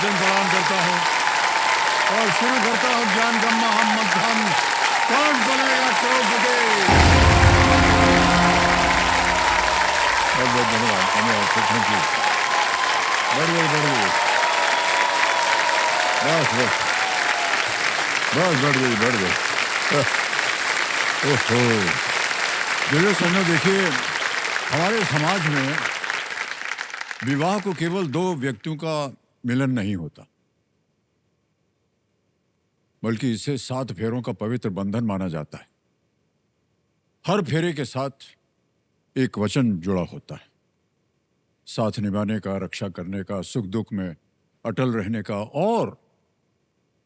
वचन प्रणाम करता हूँ और शुरू करता हूँ ज्ञान का महामंथन। कौन बनेगा करोड़पति? बहुत बहुत धन्यवाद, धन्यवाद, थैंक यू। बढ़िए बढ़िए, बस बस बस, बढ़ गई बढ़ गई। ओहो, देखिए, हमारे समाज में विवाह को केवल दो व्यक्तियों का मिलन नहीं होता, बल्कि इसे 7 फेरों का पवित्र बंधन माना जाता है। हर फेरे के साथ एक वचन जुड़ा होता है, साथ निभाने का, रक्षा करने का, सुख दुख में अटल रहने का। और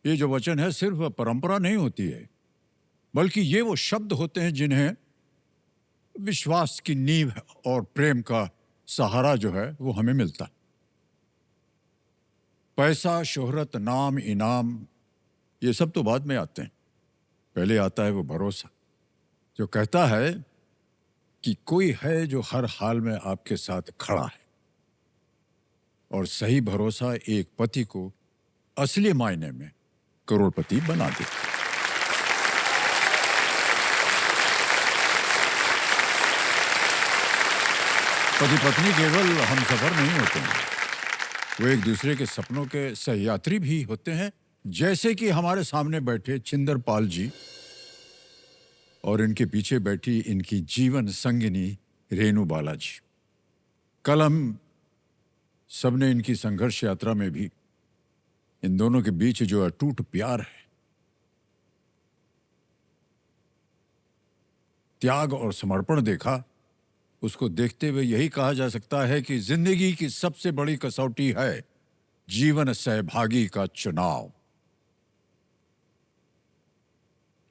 ये जो वचन है सिर्फ परंपरा नहीं होती है, बल्कि ये वो शब्द होते हैं जिन्हें विश्वास की नींव और प्रेम का सहारा जो है वो हमें मिलता है। पैसा, शोहरत, नाम, इनाम, ये सब तो बाद में आते हैं। पहले आता है वो भरोसा, जो कहता है कि कोई है जो हर हाल में आपके साथ खड़ा है। और सही भरोसा एक पति को असली मायने में करोड़पति बना देता है। पति पत्नी केवल हमसफर नहीं होते हैं, वो एक दूसरे के सपनों के सहयात्री भी होते हैं, जैसे कि हमारे सामने बैठे छिंदर पाल जी और इनके पीछे बैठी इनकी जीवन संगिनी रेणु बाला जी। कल हम सबने इनकी संघर्ष यात्रा में भी इन दोनों के बीच जो अटूट प्यार है, त्याग और समर्पण देखा। उसको देखते हुए यही कहा जा सकता है कि जिंदगी की सबसे बड़ी कसौटी है जीवन सहभागी का चुनाव,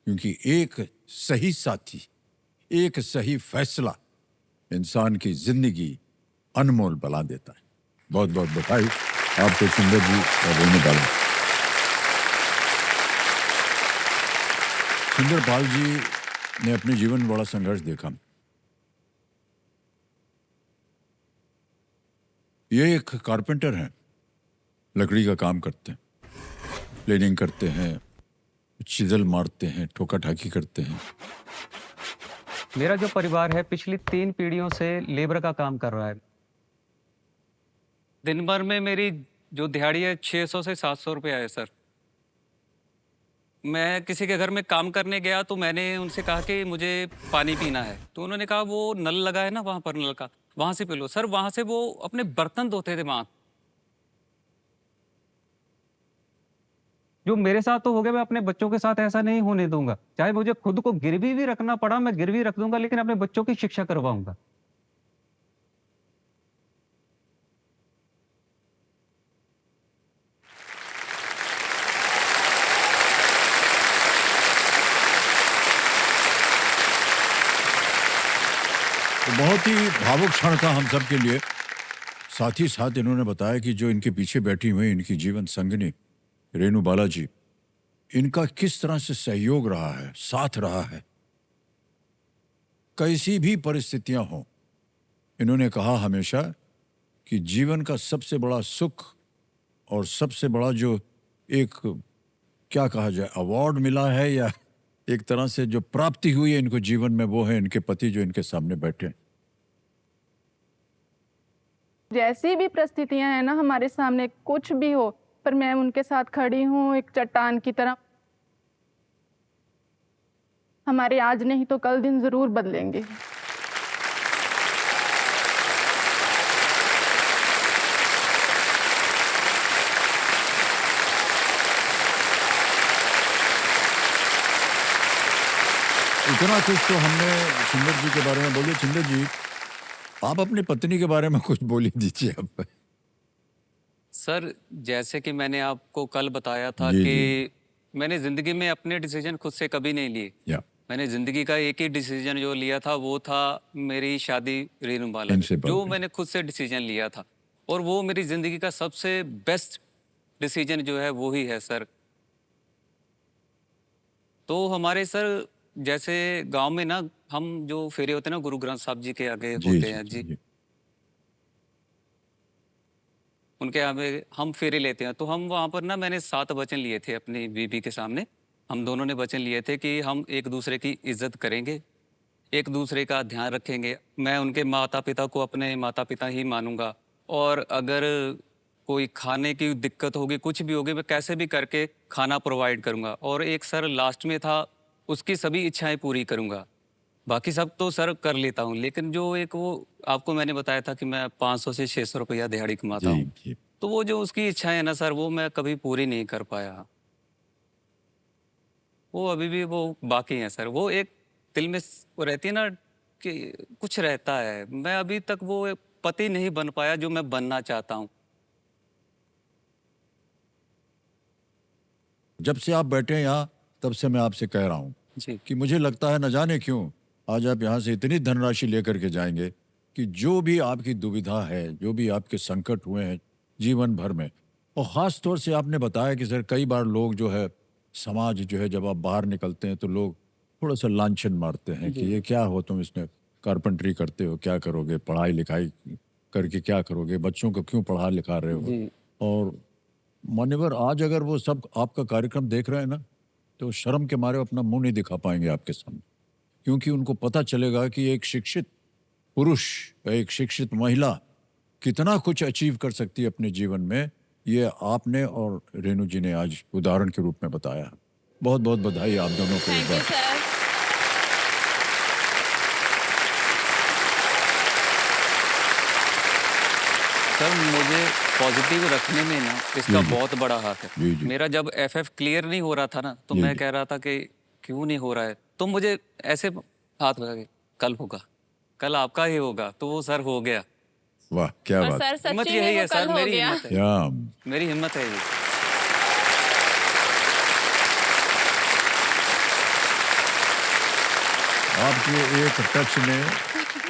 क्योंकि एक सही साथी, एक सही फैसला इंसान की जिंदगी अनमोल बना देता है। बहुत बहुत बधाई आपको सुंदर जी और रेणु बाला। सुंदर पाल जी ने अपने जीवन में बड़ा संघर्ष देखा। ये एक कारपेंटर हैं, लकड़ी का काम करते हैं, प्लेनिंग करते हैं, चिजल मारते हैं, ठोका ठाकी करते हैं। मेरा जो परिवार है पिछली 3 पीढ़ियों से लेबर का काम कर रहा है। दिन भर में मेरी जो दिहाड़ी है 600 से 700 रुपये है सर। मैं किसी के घर में काम करने गया तो मैंने उनसे कहा कि मुझे पानी पीना है, तो उन्होंने कहा वो नल लगा है ना वहाँ पर, नल का वहाँ से पी लो। सर वहाँ से वो अपने बर्तन धोते थे वहाँ। जो मेरे साथ तो हो गया, मैं अपने बच्चों के साथ ऐसा नहीं होने दूंगा। चाहे मुझे खुद को गिरवी भी रखना पड़ा, मैं गिरवी रख दूंगा, लेकिन अपने बच्चों की शिक्षा करवाऊंगा। तो बहुत ही भावुक क्षण था हम सब के लिए। साथ ही साथ इन्होंने बताया कि जो इनके पीछे बैठी हुई इनकी जीवन संगिनी रेणु बाला जी, इनका किस तरह से सहयोग रहा है, साथ रहा है। कैसी भी परिस्थितियां हो, इन्होंने कहा हमेशा कि जीवन का सबसे बड़ा सुख और सबसे बड़ा जो एक, क्या कहा जाए, अवार्ड मिला है या एक तरह से जो प्राप्ति हुई है इनको जीवन में, वो है इनके पति जो इनके सामने बैठे। जैसी भी परिस्थितियां हैं ना हमारे सामने, कुछ भी हो, पर मैं उनके साथ खड़ी हूँ एक चट्टान की तरह। हमारे आज नहीं तो कल दिन जरूर बदलेंगे। इतना कुछ तो हमने सुंदर जी के बारे में बोले। सुंदर जी, आप अपनी पत्नी के बारे में कुछ बोली दीजिए अब। सर जैसे कि मैंने आपको कल बताया था जी, कि जी। मैंने जिंदगी में अपने डिसीजन खुद से कभी नहीं लिए। या मैंने जिंदगी का एक ही डिसीजन जो लिया था वो था मेरी शादी रेणु बाला से, इनसे जो बात मैंने खुद से डिसीजन लिया था, और वो मेरी जिंदगी का सबसे बेस्ट डिसीजन जो है वो ही है सर। तो हमारे सर जैसे गांव में ना, हम जो फेरे होते हैं ना गुरु ग्रंथ साहब जी के आगे जी होते जी हैं जी जी, जी। उनके यहाँ पे हम फेरे लेते हैं, तो हम वहाँ पर ना मैंने 7 वचन लिए थे अपनी बीवी के सामने। हम दोनों ने वचन लिए थे कि हम एक दूसरे की इज्जत करेंगे, एक दूसरे का ध्यान रखेंगे। मैं उनके माता पिता को अपने माता पिता ही मानूंगा, और अगर कोई खाने की दिक्कत होगी, कुछ भी होगी, मैं कैसे भी करके खाना प्रोवाइड करूंगा। और एक सर लास्ट में था, उसकी सभी इच्छाएं पूरी करूंगा। बाकी सब तो सर कर लेता हूँ, लेकिन जो एक वो आपको मैंने बताया था कि मैं 500 से 600 रुपया दिहाड़ी कमाता जी हूँ, जी। तो वो जो उसकी इच्छाएं है ना सर, वो मैं कभी पूरी नहीं कर पाया। वो अभी भी वो बाकी हैं सर। वो एक दिल में वो रहती है ना कि कुछ रहता है। मैं अभी तक वो एक पति नहीं बन पाया जो मैं बनना चाहता हूँ। जब से आप बैठे हैं यहाँ, तब से मैं आपसे कह रहा हूँ जी कि मुझे लगता है न जाने क्यों आज आप यहाँ से इतनी धनराशि लेकर के जाएंगे कि जो भी आपकी दुविधा है, जो भी आपके संकट हुए हैं जीवन भर में, और ख़ास तौर से आपने बताया कि सर कई बार लोग जो है, समाज जो है, जब आप बाहर निकलते हैं तो लोग थोड़ा सा लांछन मारते हैं कि ये क्या हो, तुम इसमें कारपेंटरी करते हो, क्या करोगे, पढ़ाई लिखाई करके क्या करोगे, बच्चों को क्यों पढ़ा लिखा रहे हो। जी और मान्यवर आज अगर वो सब आपका कार्यक्रम देख रहे हैं ना, तो शर्म के मारे अपना मुंह नहीं दिखा पाएंगे आपके सामने, क्योंकि उनको पता चलेगा कि एक शिक्षित पुरुष, एक शिक्षित महिला कितना कुछ अचीव कर सकती है अपने जीवन में। ये आपने और रेणु जी ने आज उदाहरण के रूप में बताया। बहुत बहुत बधाई आप दोनों को एक thank you bar. Sir. Sir, मुझे पॉजिटिव रखने में ना इसका जी, जी। बहुत बड़ा हाथ है। जी, जी। मेरा जब एफएफ क्लियर नहीं हो रहा था ना, तो जी, मैं जी। कह रहा था कि क्यों नहीं हो रहा है, तो मुझे ऐसे हाथ लगा के कल होगा, कल आपका ही होगा, तो वो सर हो गया। वाह, क्या और बात। सर हिम्मत सच्ची यही में है वो सर, कल हो मेरी गया। हिम्मत है, क्या मेरी हिम्मत है ये। आपके एक टच ने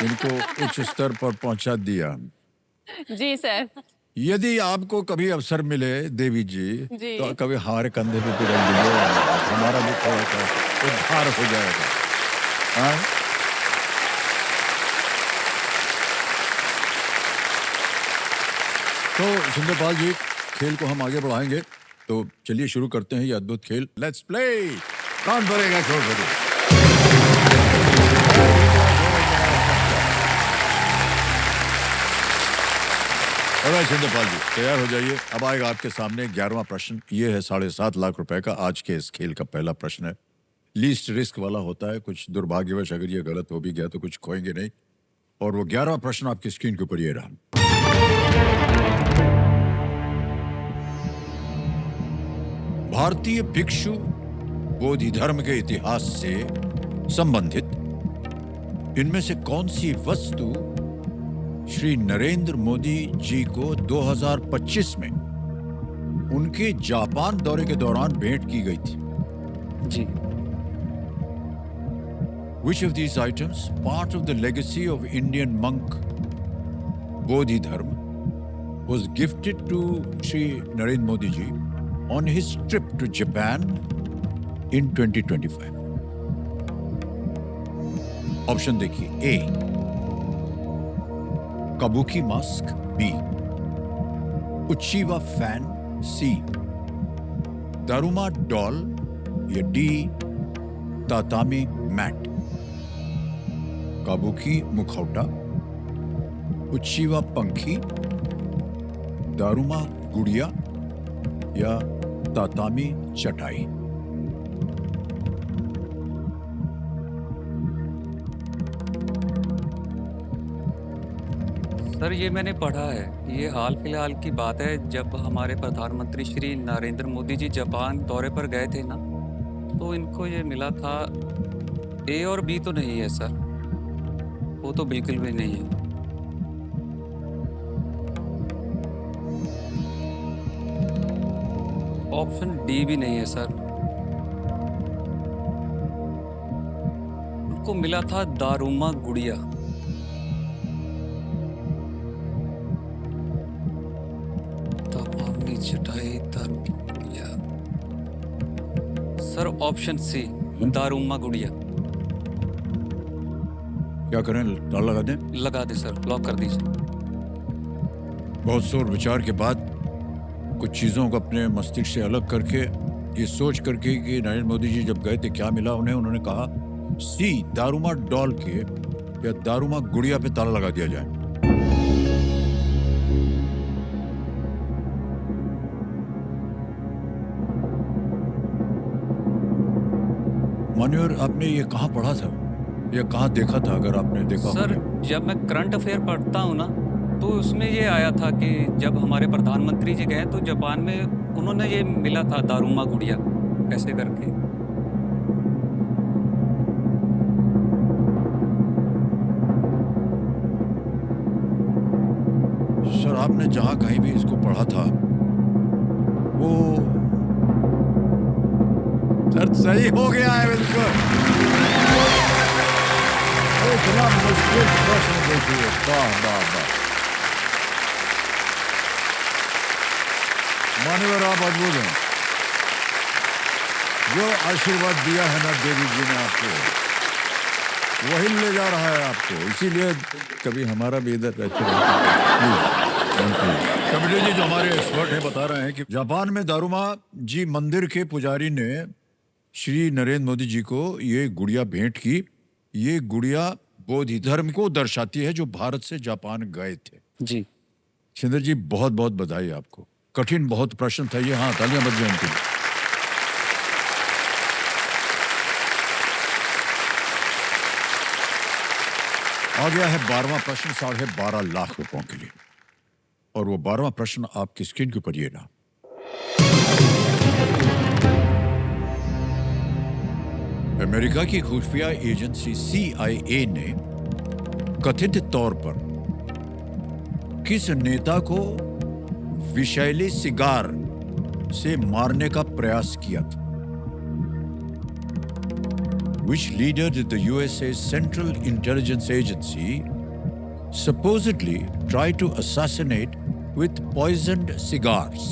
इनको उच्च स्तर पर पहुंचा दिया। जी सर। यदि आपको कभी अवसर मिले देवी जी, जी। तो कभी हमारे कंधे पे भी रख दीजिए, हमारा भी थोड़ा सा उद्धार हो जाएगा। हाँ? तो सुंदरपाल जी, खेल को हम आगे बढ़ाएंगे, तो चलिए शुरू करते हैं ये अद्भुत खेल। Let's play. कौन बोलेगा छोड़ दो। अरे सुंदरपाल जी, तैयार हो जाइए। अब आएगा आपके सामने 11वां प्रश्न। ये है 7.5 लाख रुपए का। आज के इस खेल का पहला प्रश्न है, लीस्ट रिस्क वाला होता है। कुछ दुर्भाग्यवश अगर ये गलत हो भी गया तो कुछ खोएंगे नहीं। और वो 11वां प्रश्न आपकी स्क्रीन के ऊपर ये रहा। भारतीय भिक्षु बोधि धर्म के इतिहास से संबंधित इनमें से कौन सी वस्तु श्री नरेंद्र मोदी जी को 2025 में उनके जापान दौरे के दौरान भेंट की गई थी? जी Which of these items, part of the legacy of Indian monk Bodhidharma, was gifted to Shri Narendra Modi ji on his trip to Japan in 2025? Option देखिए। ए काबुकी मास्क, बी उचिवा फैन, सी daruma doll, या D tatami mat. Kabuki मुखौटा, उचिवा पंखी, daruma गुड़िया, या tatami चटाई। Sir, ये मैंने पढ़ा है। ये हाल फिलहाल की बात है, जब हमारे प्रधानमंत्री श्री नरेंद्र मोदी जी जापान दौरे पर गए थे ना, तो इनको ये मिला था। ए और बी तो नहीं है सर, वो तो बिल्कुल भी नहीं है। ऑप्शन डी भी नहीं है सर। उनको मिला था दारुमा गुड़िया। तापामी चटाई दारू की गुड़िया। सर, ऑप्शन सी दारुमा गुड़िया। क्या करें, ताला लगा दें? लगा दे सर, लॉक कर दीजिए। बहुत शोर विचार के बाद कुछ चीज़ों को अपने मस्तिष्क से अलग करके ये सोच करके कि नरेंद्र मोदी जी जब गए थे क्या मिला उन्हें, उन्होंने कहा सी दारूमा डॉल के या दारूमा गुड़िया पे ताला लगा दिया जाए। मान्यवर, आपने ये कहाँ पढ़ा था या कहाँ देखा था, अगर आपने देखा सर हो? जब मैं करंट अफेयर पढ़ता हूँ ना, तो उसमें ये आया था कि जब हमारे प्रधानमंत्री जी गए तो जापान में उन्होंने ये मिला था दारूमा गुड़िया ऐसे करके। सर आपने जहाँ कहीं भी इसको पढ़ा था वो सर सही हो गया है बिल्कुल। इतना मुश्किल प्रश्न देखिए, वाह वाह वाह। मान्यवर आप अद्भुत हैं। जो आशीर्वाद दिया है ना देवी जी ने आपको, वही ले जा रहा है आपको, इसीलिए कभी हमारा भी इधर रहते कबीर जी जो हमारे एक्सपर्ट हैं बता रहे हैं कि जापान में दारूमा जी मंदिर के पुजारी ने श्री नरेंद्र मोदी जी को ये गुड़िया भेंट की। ये गुड़िया बौद्ध धर्म को दर्शाती है जो भारत से जापान गए थे। जी शिंदर जी बहुत बहुत बधाई आपको। कठिन बहुत प्रश्न था ये, हाँ तालियां बज जाएं इनके लिए। आ गया है 12वां प्रश्न 12.5 लाख रुपयों के लिए, और वो 12वां प्रश्न आपकी स्क्रीन के ऊपर ये रहा। अमेरिका की खुफिया एजेंसी CIA ने कथित तौर पर किस नेता को विषैली सिगार से मारने का प्रयास किया था? Which leader did the USA's Central Intelligence Agency supposedly try to assassinate with poisoned cigars?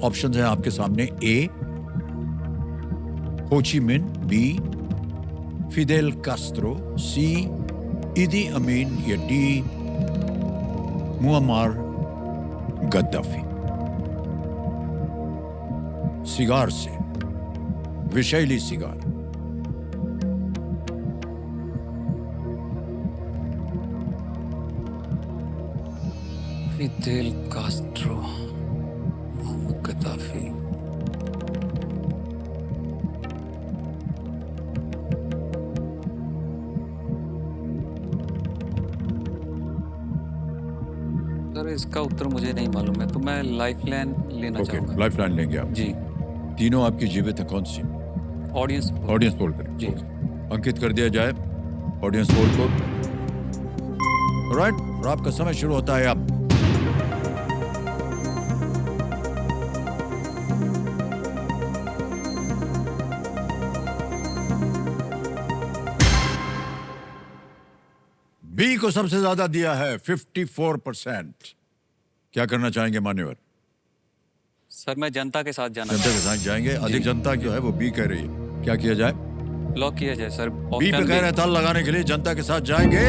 Option है आपके सामने। A Ho Chi Minh, B Fidel Castro, C Idi Amin या D मुअम्मार गद्दाफी। सिगार से, विषैली cigar. Fidel Castro, Mohammed Gaddafi. Sir इसका उत्तर मुझे नहीं मालूम है, तो मैं लाइफलाइन लेना ओके, चाहूंगा। लाइफ लाइन लेंगे आप। जी तीनों आपकी जीवित है, कौन सी? ऑडियंस। ऑडियंस पोल करें। जी। अंकित कर दिया जाए ऑडियंस पोल को। राइट, और आपका समय शुरू होता है अब। बी को सबसे ज्यादा दिया है 54%। क्या करना चाहेंगे मान्यवर? सर मैं जनता के साथ जाना जनता के साथ जाएंगे। अधिक जनता जो है वो बी कह रही है, क्या किया जाए? लॉक किया जाए सर। बी पे कह रहे हैं ताल लगाने के लिए, जनता के साथ जाएंगे।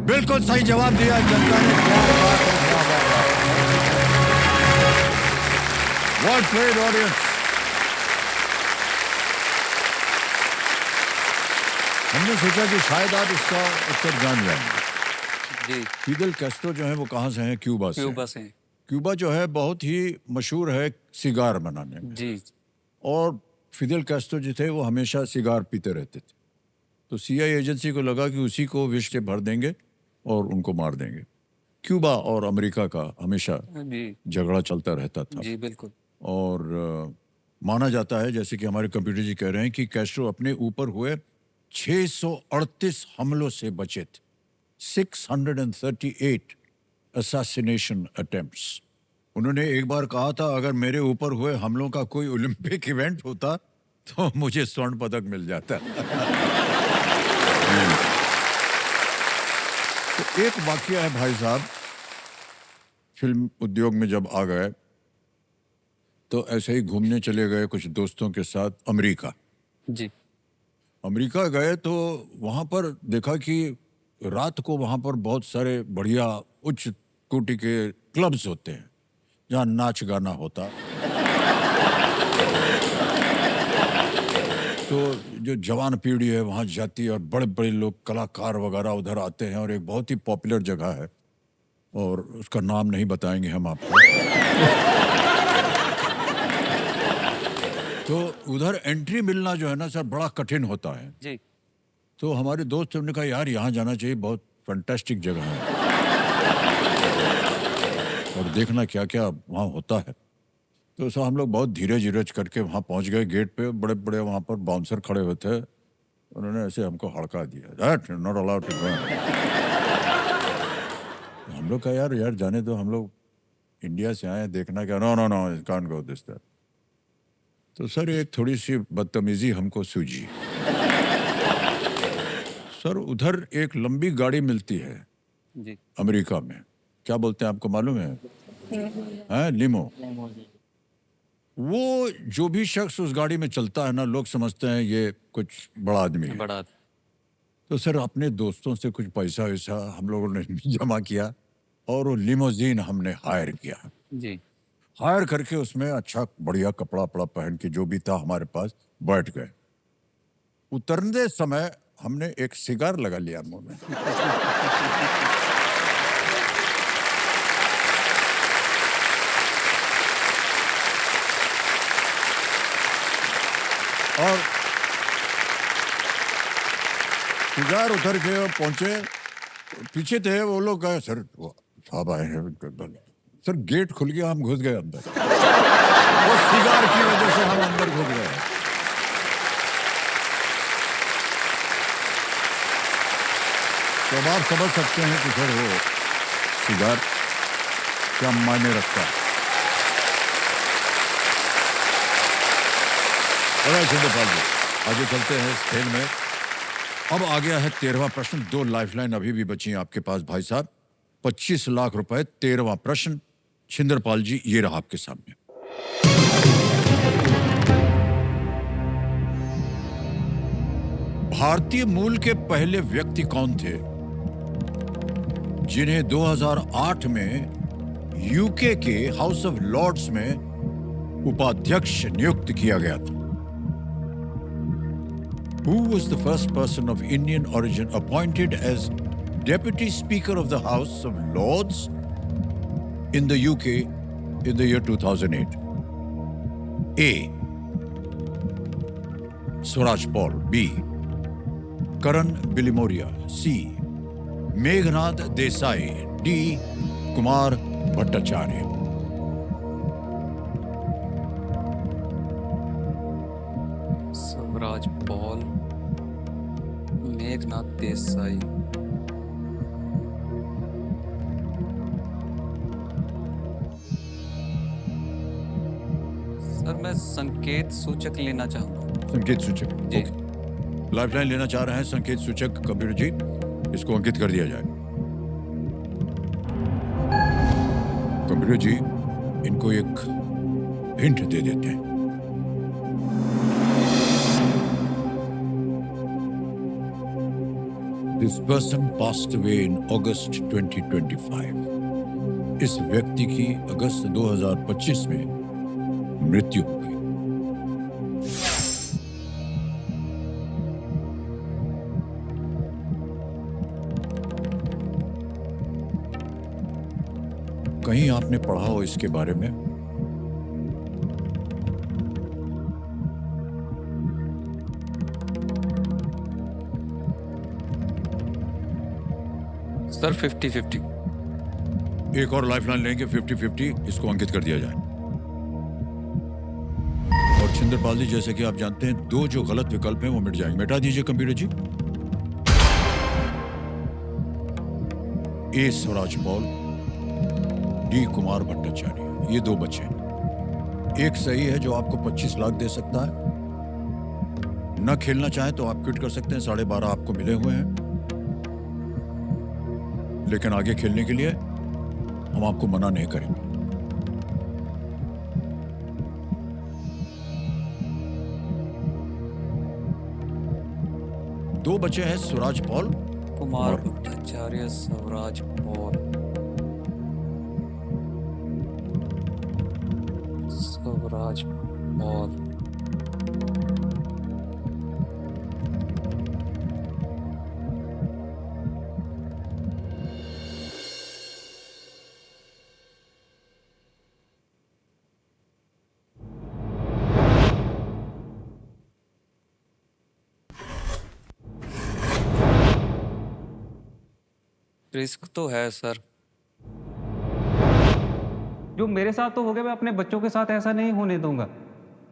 बिल्कुल सही जवाब दिया जनता ने। Well played audience. हमने सोचा कि शायद आप इसका उत्तर जान जाएंगे। जी फिदेल कैस्ट्रो जो है वो कहाँ से हैं? क्यूबा से। क्यूबा से। क्यूबा जो है बहुत ही मशहूर है सिगार बनाने में, जी और फिदेल कैस्ट्रो जो थे वो हमेशा सिगार पीते रहते थे। तो CIA एजेंसी को लगा कि उसी को विष से भर देंगे और उनको मार देंगे। क्यूबा और अमेरिका का हमेशा जी झगड़ा चलता रहता था। जी बिल्कुल। और माना जाता है, जैसे कि हमारे कंप्यूटर जी कह रहे हैं, कि कैस्ट्रो अपने ऊपर हुए 638 हमलों से बचे थे। 638 assassination attempts। उन्होंने एक बार कहा था, अगर मेरे ऊपर हुए हमलों का कोई ओलंपिक इवेंट होता तो मुझे स्वर्ण पदक मिल जाता। तो एक वाकया है भाई साहब, फिल्म उद्योग में जब आ गए तो ऐसे ही घूमने चले गए कुछ दोस्तों के साथ अमेरिका। जी। अमेरिका गए तो वहाँ पर देखा कि रात को वहाँ पर बहुत सारे बढ़िया उच्च कोटि के क्लब्स होते हैं जहाँ नाच गाना होता। तो जो जवान पीढ़ी है वहाँ जाती है और बड़े बड़े लोग कलाकार वगैरह उधर आते हैं और एक बहुत ही पॉपुलर जगह है और उसका नाम नहीं बताएंगे हम आपको। तो उधर एंट्री मिलना जो है ना सर बड़ा कठिन होता है। जी। तो हमारे दोस्त ने कहा यार यहाँ जाना चाहिए, बहुत फैंटास्टिक जगह है और देखना क्या क्या वहाँ होता है। तो सर हम लोग बहुत धीरे धीरज करके वहाँ पहुँच गए। गेट पे बड़े बड़े वहाँ पर बाउंसर खड़े हुए थे, उन्होंने ऐसे हमको हड़का दिया, that not allowed to go. हम लोग कहा यार जाने दो, हम लोग इंडिया से आए हैं देखना क्या। No no no can't go this that. तो सर एक थोड़ी सी बदतमीजी हमको सूझी। सर उधर एक लंबी गाड़ी मिलती है जी। अमेरिका में, क्या बोलते हैं आपको मालूम है? हैं, लिमो। वो जो भी शख्स उस गाड़ी में चलता है ना, लोग समझते हैं ये कुछ बड़ा आदमी है। बड़ा। तो सर अपने दोस्तों से कुछ पैसा वैसा हम लोगों ने जमा किया और वो लिमोजीन हमने हायर किया। जी। हायर करके उसमें अच्छा बढ़िया कपड़ा वपड़ा पहन के जो भी था हमारे पास बैठ गए। उतरने समय हमने एक सिगार लगा लिया मुंह में। और सिगार उतर के पहुंचे, पीछे थे वो लोग, कहे सर वो साहब आए हैं। सर गेट खुल गया, हम घुस गए अंदर। वो सिगार की वजह से हम अंदर घुस गए। तो अब आप समझ सकते हैं कि सर वो सिगार क्या मायने रखता है। चंद्रपाल जी आगे चलते हैं इस खेल में। अब आ गया है 13वां प्रश्न। 2 लाइफलाइन अभी भी बची हैं आपके पास भाई साहब। 25 लाख रुपए। 13वां प्रश्न छिंदरपाल जी ये रहा आपके सामने। भारतीय मूल के पहले व्यक्ति कौन थे जिन्हें 2008 में यूके के हाउस ऑफ लॉर्ड्स में उपाध्यक्ष नियुक्त किया गया था? Who was the first person of Indian origin appointed as Deputy Speaker of the House of Lords in the UK in the year 2008? A. Swaraj Paul. B. Karan Bilimoria. C. Meghnad Desai. D. Kumar Bhattacharya. Swaraj Paul, Meghnath Desai. Sir मैं संकेत सूचक लेना चाहूंगा। संकेत सूचक जी। Lifeline लेना चाह रहे हैं संकेत सूचक कंप्यूटर जी, इसको अंकित कर दिया जाए। कंप्यूटर जी इनको एक हिंट दे देते हैं। This person passed away in August 2025. इस व्यक्ति की अगस्त 2025 में मृत्यु हो गई। कहीं आपने पढ़ा हो इसके बारे में? सर 50-50। एक और लाइफलाइन लेंगे 50-50, इसको अंकित कर दिया जाए। और छिंदरपाल जी जैसे कि आप जानते हैं 2 जो गलत विकल्प हैं वो मिट जाएंगे। मिटा दीजिए कंप्यूटर जी। ए स्वराज पॉल, डी कुमार भट्टाचार्य, ये 2 बचे। एक सही है जो आपको 25 लाख दे सकता है। न खेलना चाहे तो आप क्विट कर सकते हैं, 12.5 आपको मिले हुए हैं। लेकिन आगे खेलने के लिए हम आपको मना नहीं करेंगे। दो बचे हैं स्वराज पॉल कुमार और Bhattacharya, Swaraj Paul, Swaraj Paul. Risk तो है सर। जो मेरे साथ तो हो गया, मैं अपने बच्चों के साथ ऐसा नहीं होने दूंगा।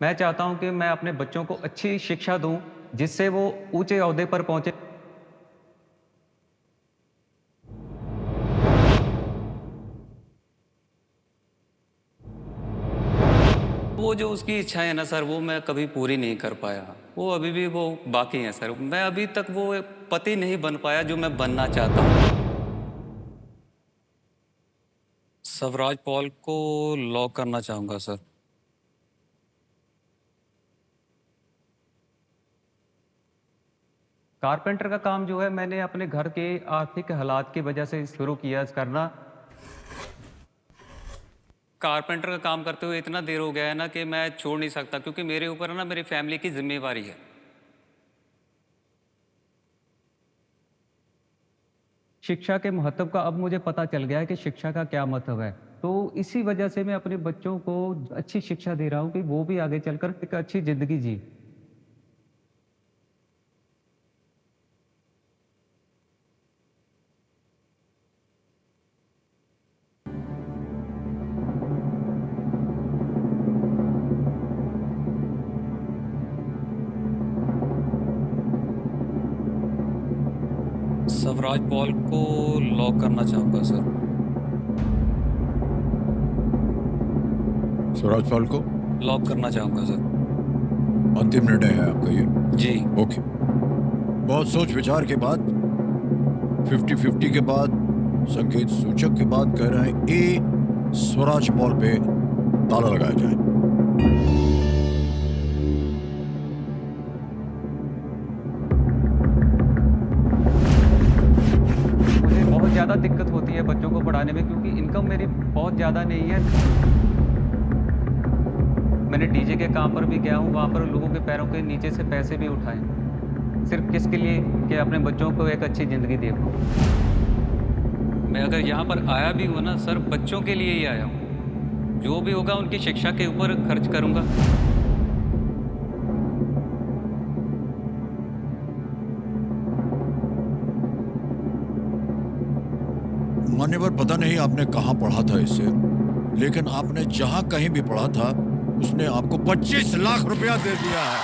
मैं चाहता हूं कि मैं अपने बच्चों को अच्छी शिक्षा दूं, जिससे वो ऊंचे ओहदे पर पहुंचे। वो जो उसकी इच्छा है ना सर, वो मैं कभी पूरी नहीं कर पाया। वो अभी भी वो बाकी है सर। मैं अभी तक वो पति नहीं बन पाया जो मैं बनना चाहता हूँ। स्वराज पॉल को लॉक करना चाहूंगा सर। कारपेंटर का काम जो है, मैंने अपने घर के आर्थिक हालात की वजह से शुरू किया करना। कारपेंटर का काम करते हुए इतना देर हो गया है ना कि मैं छोड़ नहीं सकता, क्योंकि मेरे ऊपर है ना मेरी फैमिली की जिम्मेवारी है। शिक्षा के महत्व का अब मुझे पता चल गया है कि शिक्षा का क्या महत्व है। तो इसी वजह से मैं अपने बच्चों को अच्छी शिक्षा दे रहा हूँ कि वो भी आगे चलकर एक अच्छी जिंदगी जी। स्वराज पॉल को लॉक करना चाहूंगा सर। स्वराज पॉल को लॉक करना चाहूंगा सर। अंतिम निर्णय है आपका ये? जी। ओके। बहुत सोच विचार के बाद, 50-50 के बाद, संकेत सूचक के बाद कह रहे हैं ए, स्वराज पॉल पे ताला लगाया जाए। मुझे बहुत ज़्यादा दिक्कत होती है बच्चों को पढ़ाने में, क्योंकि इनकम मेरी बहुत ज़्यादा नहीं है। मैंने डीजे के काम पर भी गया हूँ, वहाँ पर लोगों के पैरों के नीचे से पैसे भी उठाए, सिर्फ किसके लिए कि अपने बच्चों को एक अच्छी ज़िंदगी दे पाऊँ। मैं अगर यहाँ पर आया भी हूँ ना सर, बच्चों के लिए ही आया हूँ। जो भी होगा उनकी शिक्षा के ऊपर खर्च करूँगा। मान्यवर, पता नहीं आपने कहाँ पढ़ा था इससे, लेकिन आपने जहां कहीं भी पढ़ा था उसने आपको 25 लाख रुपया दे दिया है।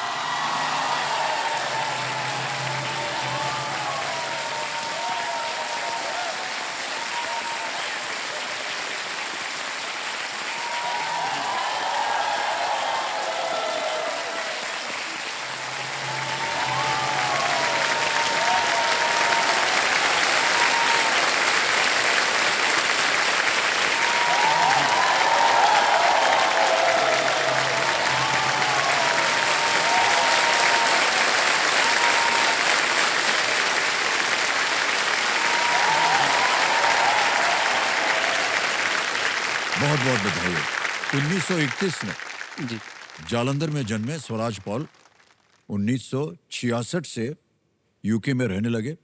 बहुत बहुत बधाई। 1931 में जी। जालंधर में जन्मे स्वराज पॉल 1966 से यूके में रहने लगे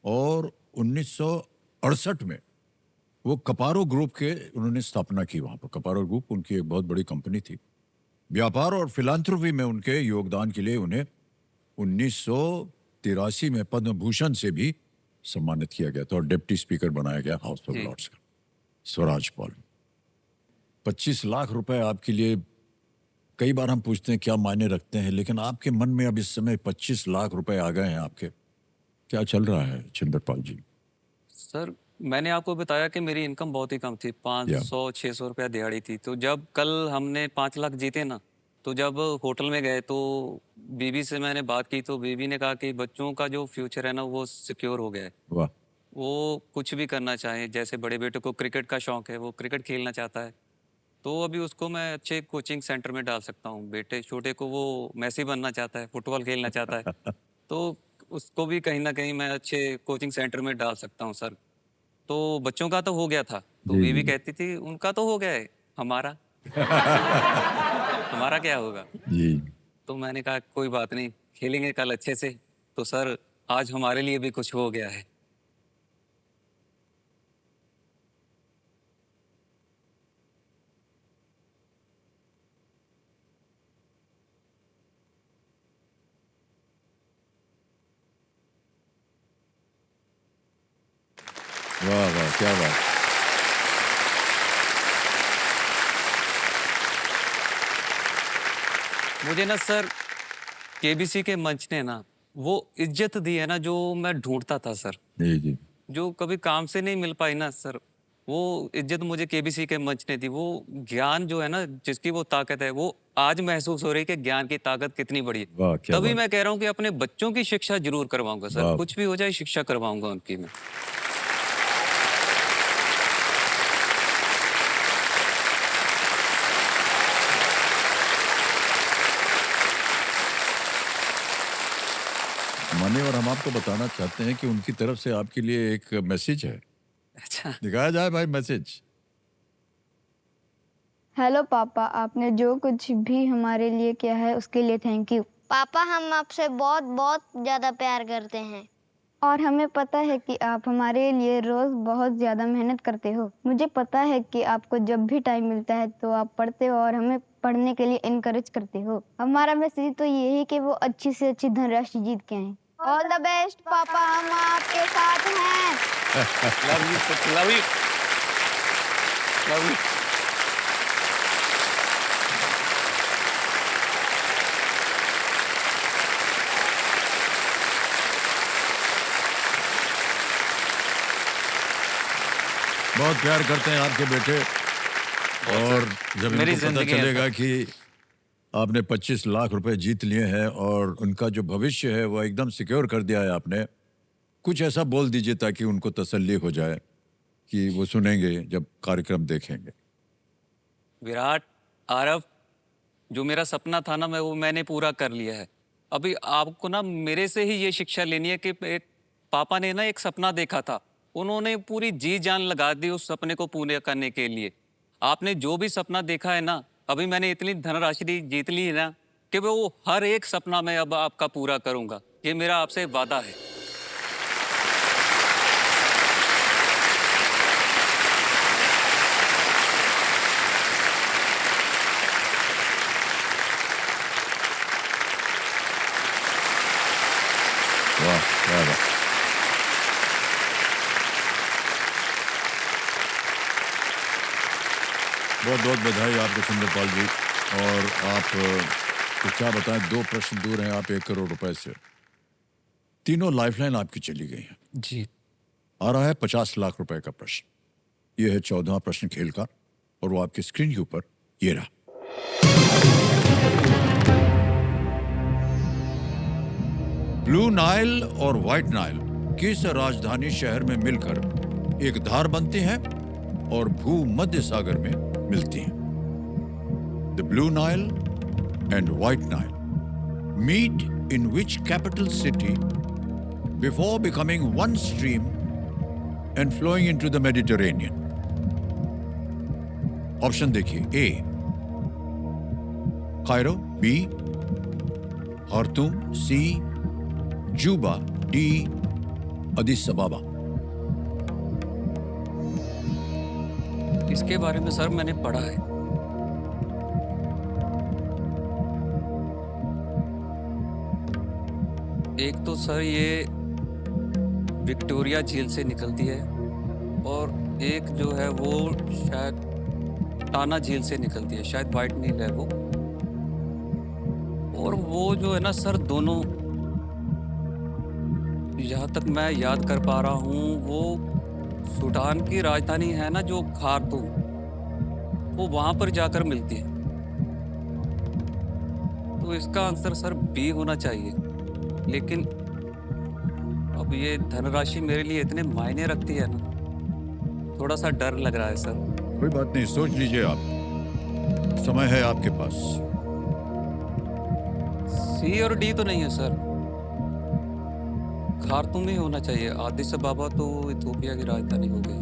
और 1968 में वो कपारो ग्रुप के उन्होंने स्थापना की। वहां पर कपारो ग्रुप उनकी एक बहुत बड़ी कंपनी थी। व्यापार और फिलांथ्रोपी में उनके योगदान के लिए उन्हें 1983 में पद्म भूषण से भी सम्मानित किया गया था और डिप्टी स्पीकर बनाया गया हाउस ऑफ जी। लॉर्ड्स का। स्वराज पॉल, 25 लाख रुपए आपके लिए, कई बार हम पूछते हैं क्या मायने रखते हैं, लेकिन आपके मन में अब इस समय 25 लाख रुपए आ गए हैं आपके। क्या चल रहा है छिंदरपाल जी? सर, मैंने आपको बताया कि मेरी इनकम बहुत ही कम थी, 500-600 रुपया दिहाड़ी थी। तो जब कल हमने 5 लाख जीते ना, तो जब होटल में गए तो बीवी से मैंने बात की, तो बीवी ने कहा कि बच्चों का जो फ्यूचर है ना वो सिक्योर हो गया है। वाह। वो कुछ भी करना चाहे, जैसे बड़े बेटे को क्रिकेट का शौक है, वो क्रिकेट खेलना चाहता है, तो अभी उसको मैं अच्छे कोचिंग सेंटर में डाल सकता हूँ। बेटे छोटे को वो मेसी बनना चाहता है, फुटबॉल खेलना चाहता है। तो उसको भी कहीं ना कहीं मैं अच्छे कोचिंग सेंटर में डाल सकता हूँ सर। तो बच्चों का तो हो गया था, तो जी, बीवी जी। कहती थी उनका तो हो गया है, हमारा हमारा क्या होगा। जी। तो मैंने कहा कोई बात नहीं, खेलेंगे कल अच्छे से। तो सर आज हमारे लिए भी कुछ हो गया है। वाह वाह, क्या बात। मुझे ना सर केबीसी के मंच ने ना वो इज्जत दी है ना जो मैं ढूंढता था सर, जी जी। जो कभी काम से नहीं मिल पाई ना सर। वो इज्जत मुझे केबीसी के मंच ने दी। वो ज्ञान जो है ना, जिसकी वो ताकत है, वो आज महसूस हो रही है कि ज्ञान की ताकत कितनी बड़ी है। वाह, क्या तभी बात। मैं कह रहा हूँ कि अपने बच्चों की शिक्षा जरूर करवाऊंगा सर, वाह। कुछ भी हो जाए शिक्षा करवाऊंगा उनकी मैं। मानिए, और हम आपको बताना चाहते हैं कि उनकी तरफ से आपके लिए एक मैसेज है। अच्छा। दिखाया जाए भाई मैसेज। हेलो पापा, आपने जो कुछ भी हमारे लिए किया है उसके लिए थैंक यू। पापा हम आपसे बहुत बहुत ज्यादा प्यार करते हैं। और हमें पता है कि आप हमारे लिए रोज बहुत ज्यादा मेहनत करते हो। मुझे पता है कि आपको जब भी टाइम मिलता है तो आप पढ़ते हो और हमें पढ़ने के लिए इनकरेज करते हो। हमारा मैसेज तो ये है कि वो अच्छी से अच्छी धनराशि जीत के आए। ऑल द बेस्ट पापा, हम आपके साथ हैं। Love you, love you, love you. बहुत प्यार करते हैं आपके बेटे। और जब मेरी इनको पता जिंदगी है चलेगा सर। कि आपने 25 लाख रुपए जीत लिए हैं और उनका जो भविष्य है वो एकदम सिक्योर कर दिया है आपने, कुछ ऐसा बोल दीजिए ताकि उनको तसल्ली हो जाए कि वो सुनेंगे जब कार्यक्रम देखेंगे। विराट, आरव, जो मेरा सपना था ना, मैं वो मैंने पूरा कर लिया है। अभी आपको ना मेरे से ही ये शिक्षा लेनी है कि एक पापा ने ना एक सपना देखा था, उन्होंने पूरी जी जान लगा दी उस सपने को पूरे करने के लिए। आपने जो भी सपना देखा है ना, अभी मैंने इतनी धनराशि जीत ली है ना कि वो हर एक सपना मैं अब आपका पूरा करूंगा। ये मेरा आपसे वादा है। वाह, वाह, वाह। बहुत बहुत बधाई आपको सुंदरपाल जी। और आप तो क्या बताएं, 2 प्रश्न दूर हैं आप 1 करोड़ रुपए से। तीनों लाइफलाइन आपकी चली गई हैं। जी। आ रहा है 50 लाख रुपए का प्रश्न। यह है 14वां प्रश्न खेल का, और वो आपकी स्क्रीन के ऊपर ये रहा। ब्लू नाइल और व्हाइट नाइल किस राजधानी शहर में मिलकर एक धार बनती हैं और भूमध्य सागर में मिलती हैं? The Blue Nile and White Nile meet in which capital city before becoming one stream and flowing into the Mediterranean? Option देखिए। A Cairo, B Khartoum, C Juba, D Addis Ababa. इसके बारे में सर मैंने पढ़ा है। एक तो sir ये विक्टोरिया झील से निकलती है, और एक जो है वो शायद टाना झील से निकलती है, शायद व्हाइट नील है वो। और वो जो है ना सर, दोनों जहाँ तक मैं याद कर पा रहा हूँ, वो सूडान की राजधानी है ना जो खार्तूम, वो वहां पर जाकर मिलती है। तो इसका आंसर सर बी होना चाहिए। लेकिन अब ये धनराशि मेरे लिए इतने मायने रखती है ना, थोड़ा सा डर लग रहा है सर। कोई बात नहीं, सोच लीजिए आप, समय है आपके पास। सी और डी तो नहीं है सर। खार्तूम में ही होना चाहिए। आदिस अबाबा तो इथियोपिया की राजधानी हो गई,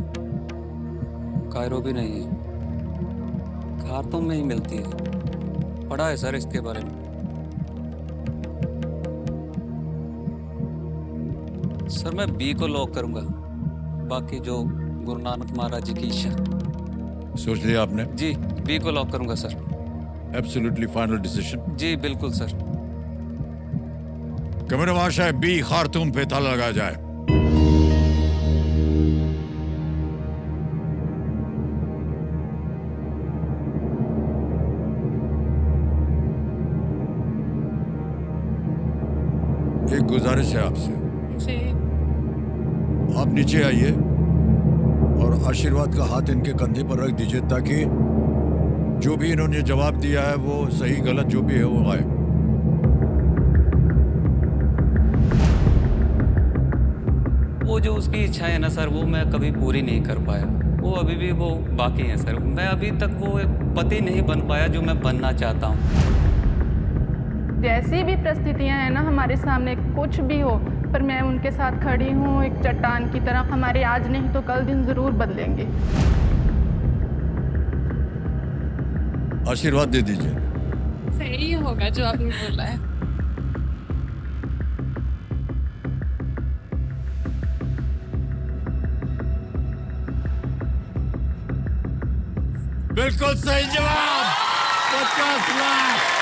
कायरो भी नहीं है, खार्तूम में ही मिलती है। पढ़ा है सर इसके बारे में। सर मैं बी को लॉक करूंगा, बाकी जो गुरु नानक महाराज जी की इच्छा। सोच लिया आपने? जी बी को लॉक करूंगा सर। Absolutely final decision? जी बिल्कुल सर। कमर माशा बी खार्तूम पे ताला लगा जाए। एक गुजारिश है आपसे, जी आप नीचे आइए और आशीर्वाद का हाथ इनके कंधे पर रख दीजिए ताकि जो भी इन्होंने जवाब दिया है वो सही गलत जो भी है वो आए। वो जो उसकी इच्छा है ना सर, वो मैं कभी पूरी नहीं कर पाया। वो अभी भी वो बाकी है सर। मैं अभी तक वो एक पति नहीं बन पाया जो मैं बनना चाहता हूँ। जैसी भी परिस्थितियां हैं ना हमारे सामने, कुछ भी हो, पर मैं उनके साथ खड़ी हूँ एक चट्टान की तरह। हमारे आज नहीं तो कल दिन जरूर बदलेंगे। आशीर्वाद दे दीजिए। सही होगा जो आपने बोला है। बिल्कुल सही जवाब, 50 लाख।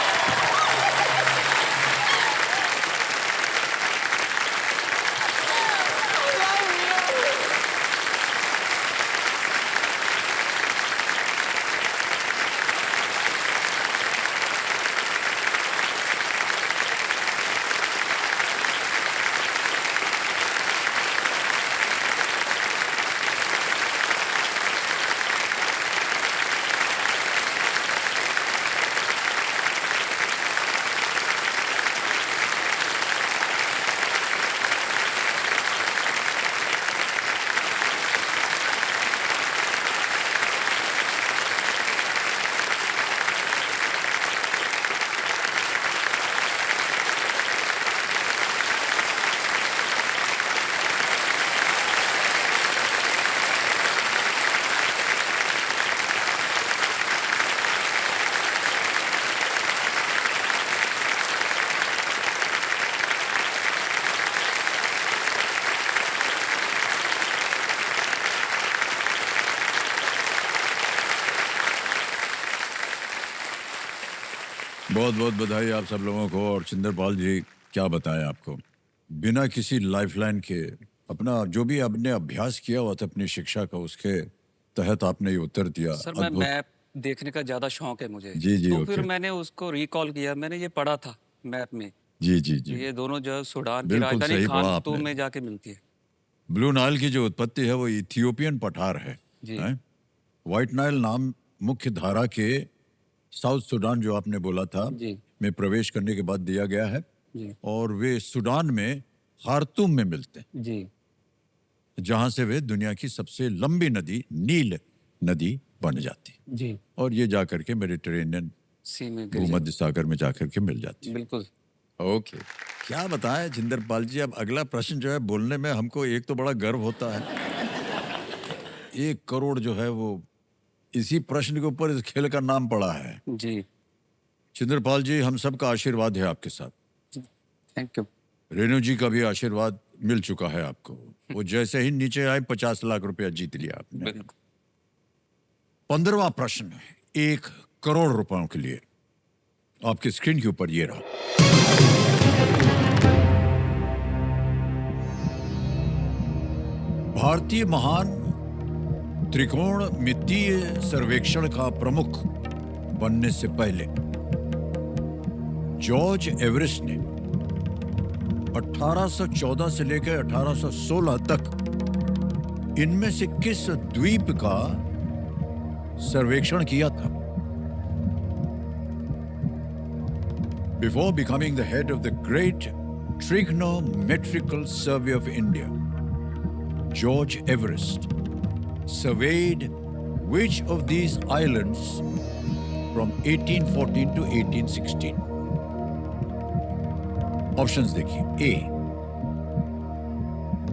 बहुत बहुत बधाई आप सब लोगों को। और चिंदरपाल जी, क्या बताएं आपको, बिना किसी लाइफलाइन के अपना जो भी आपने अभ्यास किया हुआ था अपनी शिक्षा का, उसके तहत आपने ये उत्तर दिया। सर मैं अद्भुत। मैप देखने का ज्यादा शौक है मुझे। जी, जी, तो फिर ओके। मैंने उसको रिकॉल किया। मैंने ये पढ़ा था मैप में। जी जी जी, ये दोनों जो सूडान की बिल्कुल राजधानी सही पढ़ा खार्तूम आपने। में जाके मिलती है। ब्लू नाइल की जो उत्पत्ति है वो इथियोपियन पठार है। जी। हैं? व्हाइट नाइल नाम मुख्य धारा के साउथ सूडान जो आपने बोला था जी में प्रवेश करने के बाद दिया गया है। जी और वे सूडान में खार्तूम में मिलते हैं, जी जहां से वे दुनिया की सबसे लंबी नदी नील नदी बन जाती है। जी। और ये जाकर के मेडिटेरेनियन सी में गिर भूमध्य सागर में जाकर के मिल जाती जाती। है। बिल्कुल। ओके, क्या बताएं जिंदरपाल जी, अब अगला प्रश्न जो है बोलने में हमको एक तो बड़ा गर्व होता है। 1 करोड़ जो है वो इसी प्रश्न के ऊपर इस खेल का नाम पड़ा है। जी चिंदरपाल जी, हम सबका आशीर्वाद है आपके साथ। Thank you. रेणु जी का भी आशीर्वाद मिल चुका है आपको। वो जैसे ही नीचे आए 50 लाख रुपया जीत लिया आपने। बिल्कुल। 15वां प्रश्न है 1 करोड़ रुपयों के लिए। आपकी स्क्रीन के ऊपर ये रहा। भारतीय महान त्रिकोणमितीय सर्वेक्षण का प्रमुख बनने से पहले जॉर्ज एवरेस्ट ने 1814 से लेकर 1816 तक इनमें से किस द्वीप का सर्वेक्षण किया था? Before becoming the head of the Great Trigonometrical Survey of India, George Everest surveyed which of these islands from 1814 to 1816? Options देखिए। A.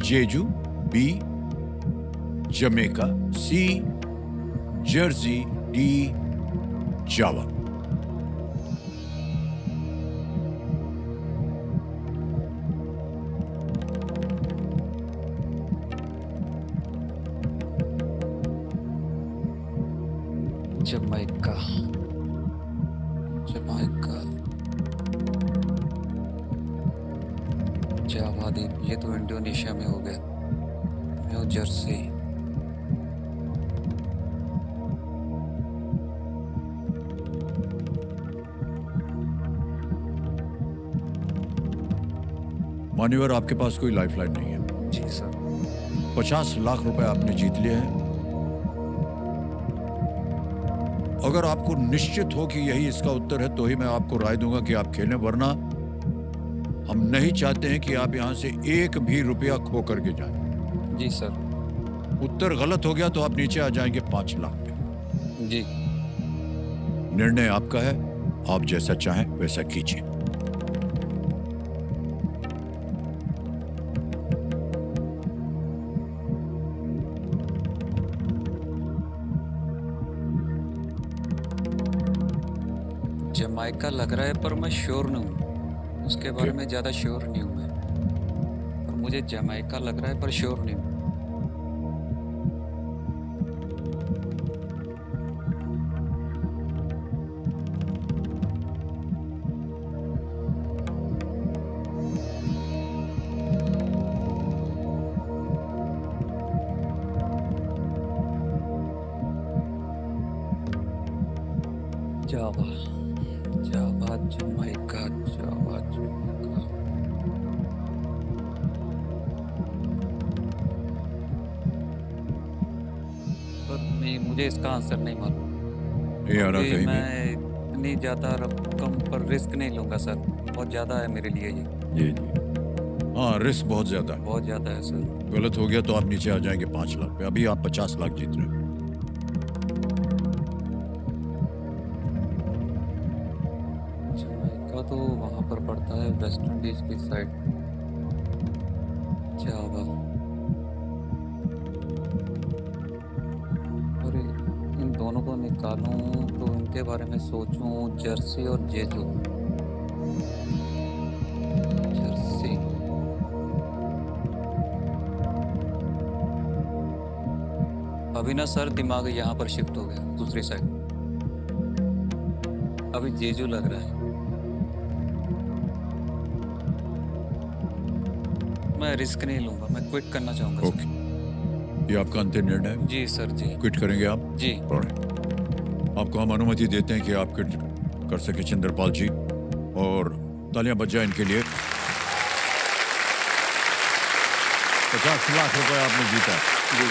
Jeju, B Jamaica, C Jersey, D Java. Jamaica, Jamaica, Java द्वीप, ये तो Indonesia में हो गया। New Jersey, मान्यवर, आपके पास कोई लाइफलाइन नहीं है। जी सर। 50 लाख रुपए आपने जीत लिए हैं। अगर आपको निश्चित हो कि यही इसका उत्तर है तो ही मैं आपको राय दूंगा कि आप खेलें, वरना हम नहीं चाहते हैं कि आप यहां से एक भी रुपया खो करके जाएं। जी सर। उत्तर गलत हो गया तो आप नीचे आ जाएंगे 5 लाख पे। जी। निर्णय आपका है, आप जैसा चाहें वैसा कीजिए। जमैका लग रहा है, पर मैं श्योर नहीं हूँ, उसके बारे में ज़्यादा श्योर नहीं हूँ मैं, पर मुझे जमैका लग रहा है, पर श्योर नहीं हूँ। जावा, जावा, जमैका, जावा, जमैका। पर नहीं, मुझे इसका आंसर नहीं मालूम। ये आ रहा अभी कहीं भी। मैं इतनी ज़्यादा रकम पर रिस्क नहीं लूँगा सर, बहुत ज़्यादा है मेरे लिए ये, जी जी, हाँ, रिस्क बहुत ज्यादा है। बहुत ज़्यादा है सर। गलत हो गया तो आप नीचे आ जाएंगे 5 लाख पे। अभी आप 50 लाख जीत रहे हैं। जमैका तो वहाँ पर पड़ता है वेस्ट इंडीज की साइड। जावा, और इन दोनों को निकालूं तो इनके बारे में सोचूं, जर्सी और जेजू। जर्सी, अभी ना सर दिमाग यहाँ पर शिफ्ट हो गया दूसरी साइड। अभी जेजू लग रहा है। मैं रिस्क नहीं लूंगा, मैं क्विट करना चाहूंगा ओके, ये आपका अंतिम निर्णय है? जी सर। जी क्विट करेंगे आप? जी। Alright. आपको हम अनुमति देते हैं कि आप क्विट कर सके चंद्रपाल जी, और तालियां बज जाए इनके लिए। 50 लाख रुपए आपने जीता जी।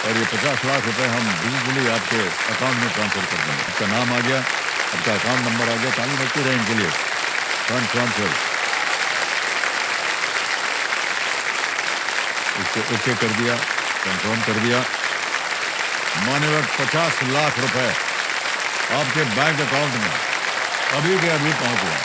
और ये 50 लाख रुपए हम डिजिटली आपके अकाउंट में ट्रांसफर कर देंगे। आपका नाम आ गया, आपका अकाउंट नंबर आ गया। ताली बजती रहे इनके लिए। फंड ट्रांसफर इसको ओके कर दिया, कंफर्म कर दिया। मान्यवर, 50 लाख रुपए आपके बैंक अकाउंट में अभी के अभी पहुंच गया।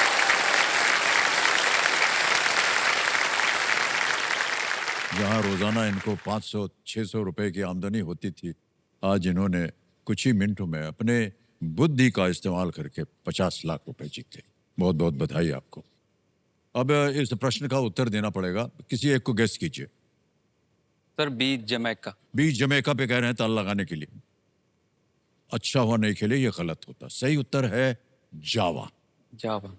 जहां रोजाना इनको 500-600 रुपए की आमदनी होती थी, आज इन्होंने कुछ ही मिनटों में अपने बुद्धि का इस्तेमाल करके 50 लाख रुपए जीते। बहुत बहुत बधाई आपको। अब इस प्रश्न का उत्तर देना पड़ेगा, किसी एक को गेस कीजिए। Sir B Jamaica. B Jamaica पे कह रहे हैं ताल लगाने के लिए। अच्छा हुआ नहीं खेले, ये गलत होता। सही उत्तर है जावा। जावा।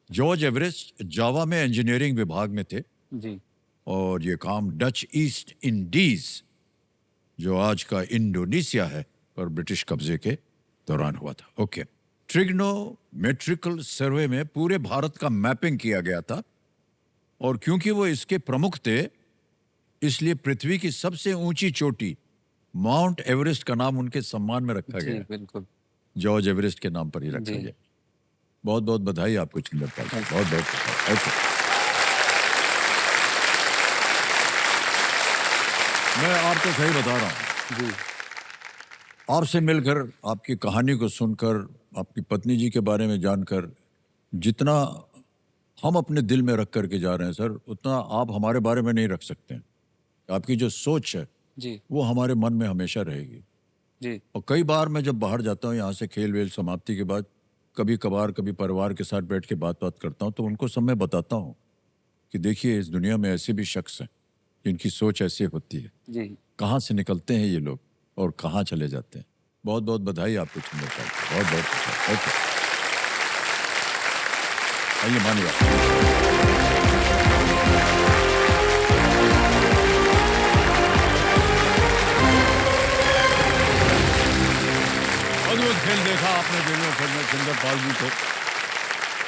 जॉर्ज एवरेस्ट जावा में इंजीनियरिंग विभाग में थे, जी। और ये काम डच ईस्ट इंडीज, जो आज का इंडोनेशिया है, पर ब्रिटिश कब्जे के दौरान हुआ था। ओके। ट्रिग्नोमेट्रिकल सर्वे में पूरे भारत का मैपिंग किया गया था, और क्योंकि वो इसके प्रमुख थे, इसलिए पृथ्वी की सबसे ऊंची चोटी माउंट एवरेस्ट का नाम उनके सम्मान में रखा जी गया। बिल्कुल। जॉर्ज एवरेस्ट के नाम पर ही रखा जी। गया। बहुत बहुत बधाई आपको चंद्रपाल जी, बहुत बहुत बधाई। ओके। मैं आपको सही बता रहा हूँ, जी। आपसे मिलकर, आपकी कहानी को सुनकर, आपकी पत्नी जी के बारे में जानकर जितना हम अपने दिल में रख करके जा रहे हैं सर, उतना आप हमारे बारे में नहीं रख सकते हैं। आपकी जो सोच है जी वो हमारे मन में हमेशा रहेगी। जी और कई बार मैं जब बाहर जाता हूँ यहाँ से खेल वेल समाप्ति के बाद, कभी कभार कभी परिवार के साथ बैठ के बात करता हूँ, तो उनको सब मैं बताता हूँ कि देखिए इस दुनिया में ऐसे भी शख्स हैं जिनकी सोच ऐसी होती है। जी। कहाँ से निकलते हैं ये लोग और कहाँ चले जाते हैं। बहुत बहुत बधाई आपको चंद्रपाल, बहुत बहुत। ओके, आइए मानिए। अद्भुत खेल देखा आपने वीडियो फिल्म में चंद्रपाल जी को।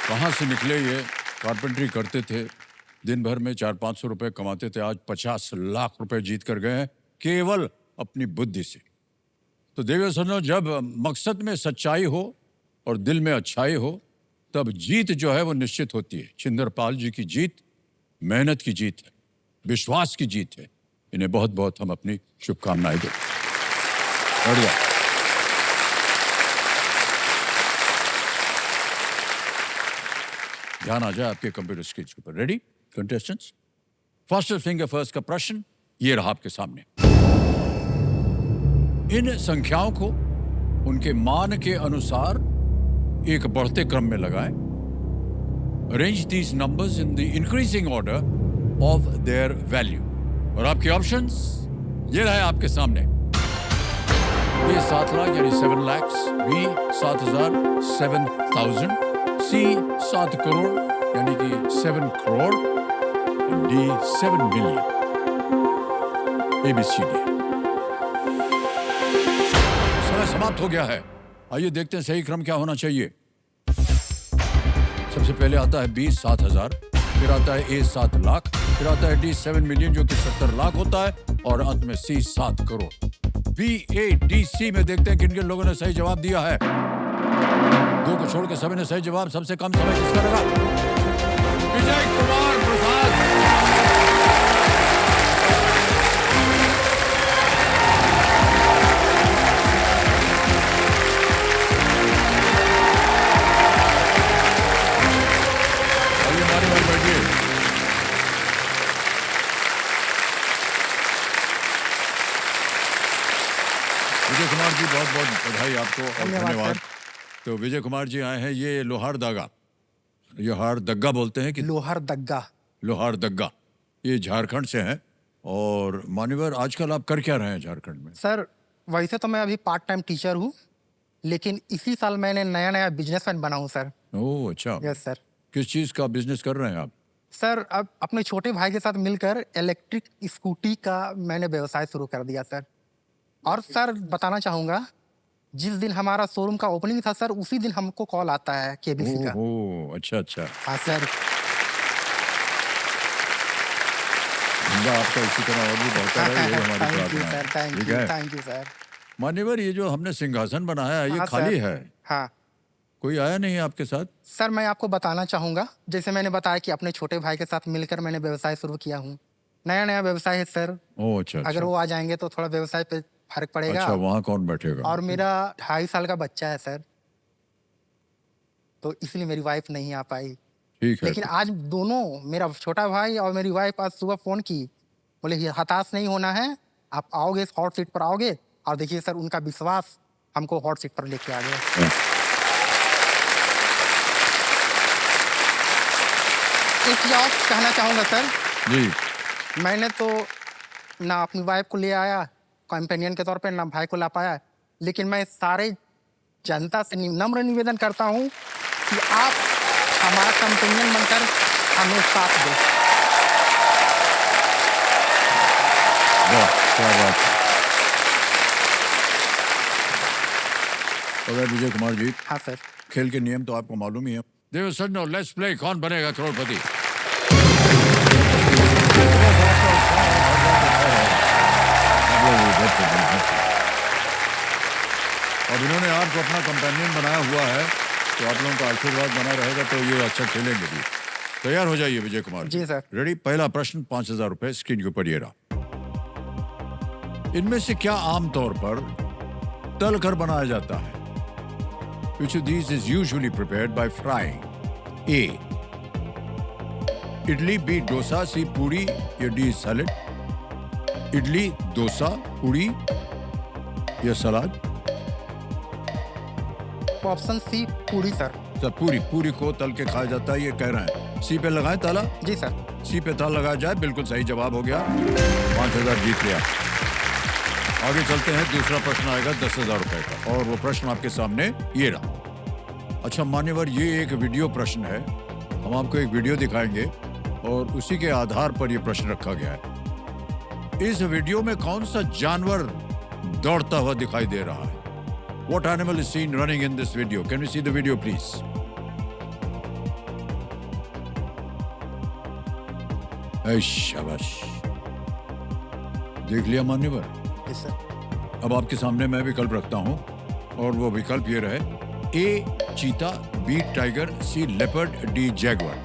कहाँ से निकले ये, कारपेंटरी करते थे, दिन भर में 400-500 रुपए कमाते थे, आज 50 लाख रुपए जीत कर गए हैं केवल अपनी बुद्धि से। तो देवियों सुनो, जब मकसद में सच्चाई हो और दिल में अच्छाई हो तब जीत जो है वो निश्चित होती है। चंद्रपाल जी की जीत मेहनत की जीत है, विश्वास की जीत है। इन्हें बहुत बहुत हम अपनी शुभकामनाएं देते हैं। बढ़िया। ध्यान आ जाए आपके कंप्यूटर स्क्रीन के ऊपर। Ready contestants? First finger first का प्रश्न ये रहा आपके सामने। इन संख्याओं को उनके मान के अनुसार एक बढ़ते क्रम में लगाएं। Arrange these numbers in the increasing order of their value. और आपके ऑप्शंस ये रहे आपके सामने। ए 7 लाख यानी 7 लाख, बी 7,000 7,000, सी 7 करोड़ यानी कि 7 करोड़, डी 7 मिलियन। ABCD। समय समाप्त हो गया है। आइए देखते हैं सही क्रम क्या होना चाहिए। सबसे पहले आता है बी 7,000, फिर आता है ए 7 लाख, फिर आता है डी 7 मिलियन जो कि 70 लाख होता है, और अंत में सी 7 करोड़। बी, ए, डी, सी में देखते हैं किन किन लोगों ने सही जवाब दिया है। दो को छोड़ के सभी ने सही जवाब। सबसे कम समय किसका लगा? विजय कुमार प्रसाद। आइए हमारे बारे बैठिए। विजय कुमार जी बहुत बहुत बधाई आपको और धन्यवाद। तो विजय कुमार जी आए हैं, ये लोहारदगा, लोहारदगा बोलते हैं कि लोहारदगा? लोहारदगा, ये झारखंड से हैं। और मान्यवर आजकल आप कर क्या रहे हैं झारखंड में? सर वैसे तो मैं अभी पार्ट टाइम टीचर हूँ, लेकिन इसी साल मैंने नया बिजनेसमैन बना हूँ सर। ओह अच्छा। Yes sir. किस चीज का बिजनेस कर रहे हैं आप? सर अब अपने छोटे भाई के साथ मिलकर इलेक्ट्रिक स्कूटी का मैंने व्यवसाय शुरू कर दिया सर। और सर बताना चाहूँगा, जिस दिन हमारा शोरूम का ओपनिंग था सर, उसी दिन हमको कॉल आता है KBC का। ओह अच्छा अच्छा। हाँ सर। धंधा आपका इसी तरह और भी बढ़ता रहे, ये हमारी थैंक यू प्रार्थना सर, है। थैंक ठीक यू, है थैंक यू सर। मान्यवर, ये जो हमने सिंहासन बनाया है ये हाँ, खाली सर। है, हाँ कोई आया नहीं है आपके साथ? सर, मैं आपको बताना चाहूँगा, जैसे मैंने बताया कि अपने छोटे भाई के साथ मिलकर मैंने व्यवसाय शुरू किया हूँ। नया व्यवसाय है सर। ओह अच्छा अगर अच्छा। वो आ जाएंगे तो थोड़ा व्यवसाय पे फर्क पड़ेगा। अच्छा, वहाँ कौन बैठेगा? और मेरा 2.5 साल का बच्चा है सर, तो इसलिए मेरी वाइफ नहीं आ पाई। ठीक है। लेकिन आज दोनों, मेरा छोटा भाई और मेरी वाइफ, आज सुबह फोन की, बोले ये हताश नहीं होना है, आप आओगे, इस हॉट सीट पर आओगे। और देखिए सर, उनका विश्वास हमको हॉट सीट पर लेके आ गया। हाँ। एक चीज और कहना चाहूँगा सर, जी मैंने तो ना अपनी वाइफ को ले आया कंपेनियन के तौर पे, ना भाई को ला पाया, लेकिन मैं सारे जनता से नम्र निवेदन करता हूँ कि आप हमारा कंपेनियन बनकर हमें साथ दो। वाह क्या बात है। तो विजय कुमार जी, हाँ सर। खेल के नियम तो आपको मालूम ही है। देव सर, नो लेट्स प्ले कौन बनेगा करोड़पति। अब इन्होंने आपको अपना कंपेनियन बनाया हुआ है, तो आप लोगों का आशीर्वाद बना रहेगा तो ये अच्छा खेलेंगे भी। तैयार हो जाइए विजय कुमार जी सर। रेडी? पहला प्रश्न 5,000 रुपए स्क्रीन के ऊपर ये रहा। इनमें से क्या आमतौर पर तल कर बनाया जाता है? Which of these is usually prepared by frying? A. Idli, B dosa, C puri या डी सैलेड? इडली, डोसा, पूड़ी या सलाद? ऑप्शन सी पूरी सर। सर पूरी, पूरी को तल के खाया जाता है ये कह रहे हैं। सी पे लगाएं ताला? जी सर। सी पे ताला लगाया जाए, बिल्कुल सही जवाब हो गया। 5,000 जीत लिया। आगे चलते हैं, दूसरा प्रश्न आएगा 10,000 रुपए का और वो प्रश्न आपके सामने ये रहा। अच्छा मान्यवर, ये एक वीडियो प्रश्न है। हम आपको एक वीडियो दिखाएंगे और उसी के आधार पर ये प्रश्न रखा गया है। इस वीडियो में कौन सा जानवर दौड़ता हुआ दिखाई दे रहा है? What animal is seen running in this video? Can we see the video, please? ऐ शाबाश, देख लिया मान्यवर। जी सर। अब आपके सामने मैं विकल्प रखता हूं और वो विकल्प ये रहे। ए चीता, बी टाइगर, सी लेपर्ड, डी जैगुआर।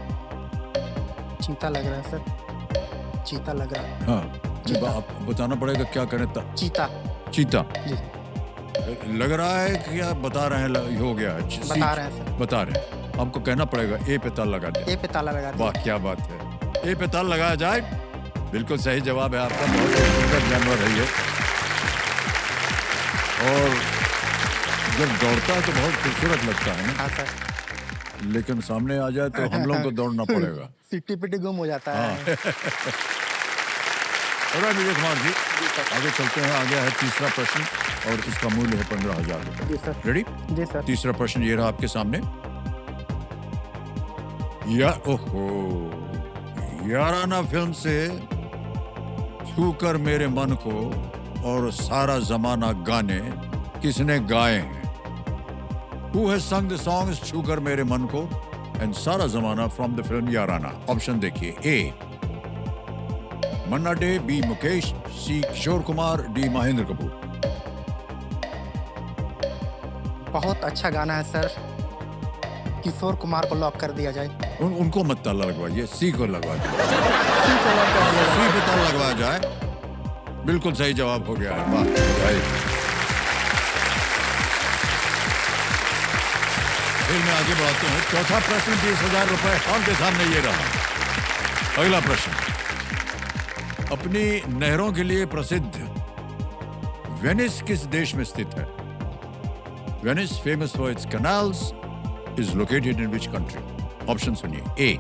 चीता लग रहा है सर। चीता लग रहा है। हाँ, चीता। आप बताना पड़ेगा क्या करें चीता। चीता जी। लग रहा है कि क्या बता रहे हैं? हो गया है। बता रहे हैं सर। बता रहे हैं। आपको कहना पड़ेगा ए पे ताल लगा दे। ए पे ताला लगा दिया। वाह क्या बात है, ए पे ताल लगाया जाए। बिल्कुल सही जवाब है आपका। बहुत ही सुंदर जानवर है ये और जब दौड़ता है तो बहुत खूबसूरत लगता है ना, हाँ सर। लेकिन सामने आ जाए तो हम लोगों को दौड़ना पड़ेगा। सिट्टी पिट्टी गुम हो जाता है। और विजय कुमार जी आगे चलते हैं। आगे है तीसरा प्रश्न और इसका मूल्य है 15,000 जी रुपए। सर। रेडी? जी सर। तीसरा प्रश्न ये रहा आपके सामने। ओहो, याराना फिल्म से छू कर मेरे मन को और सारा जमाना गाने किसने गाए हैं? Who has sung the songs छू कर मेरे मन को एंड सारा जमाना from the film Yaarana? Option देखिए। ए मन्ना डे, बी मुकेश, सी किशोर कुमार, डी महेंद्र कपूर। बहुत अच्छा गाना है सर। किशोर कुमार को लॉक कर दिया जाए। उनको मत ताला लगवाइए, सी को लगवा दीजिए। सी को लॉक कर दिया जाए। सी पे ताला लगवाया जाए। बिल्कुल सही जवाब हो गया है। वाह भाई। फिर मैं आगे बढ़ाते हैं। चौथा प्रश्न 20,000 रुपए आपके सामने ये रहा। अगला प्रश्न, अपनी नहरों के लिए प्रसिद्ध वेनिस किस देश में स्थित है? Venice, famous for its canals, is located in which country? Option सुनिए। A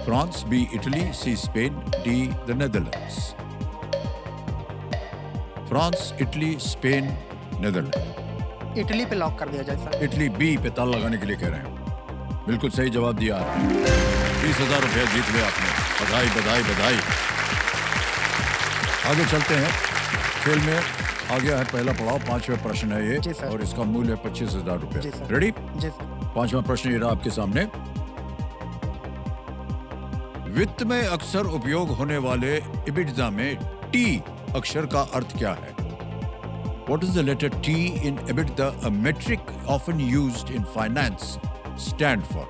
France, B Italy, C Spain, D the Netherlands. France, Italy, Spain, Netherland. Italy पे लॉक कर दिया जाए सर। इटली, बी पे ताला लगाने के लिए कह रहे हैं। बिल्कुल सही जवाब दिया आपने। 20,000 रुपया जीत लिया आपने। बधाई बधाई बधाई। आगे चलते हैं। खेल में आ गया है पहला पड़ाव। 5वां प्रश्न है जी ये सर। और इसका मूल्य है 25,000 जी रुपया। सर। रेडी? जी सर। 5वां प्रश्न ये रहा आपके सामने। वित्त में अक्सर उपयोग होने वाले इबिडजा में टी अक्षर का अर्थ क्या है? What does the letter T in EBITDA, a metric often used in finance, stand for?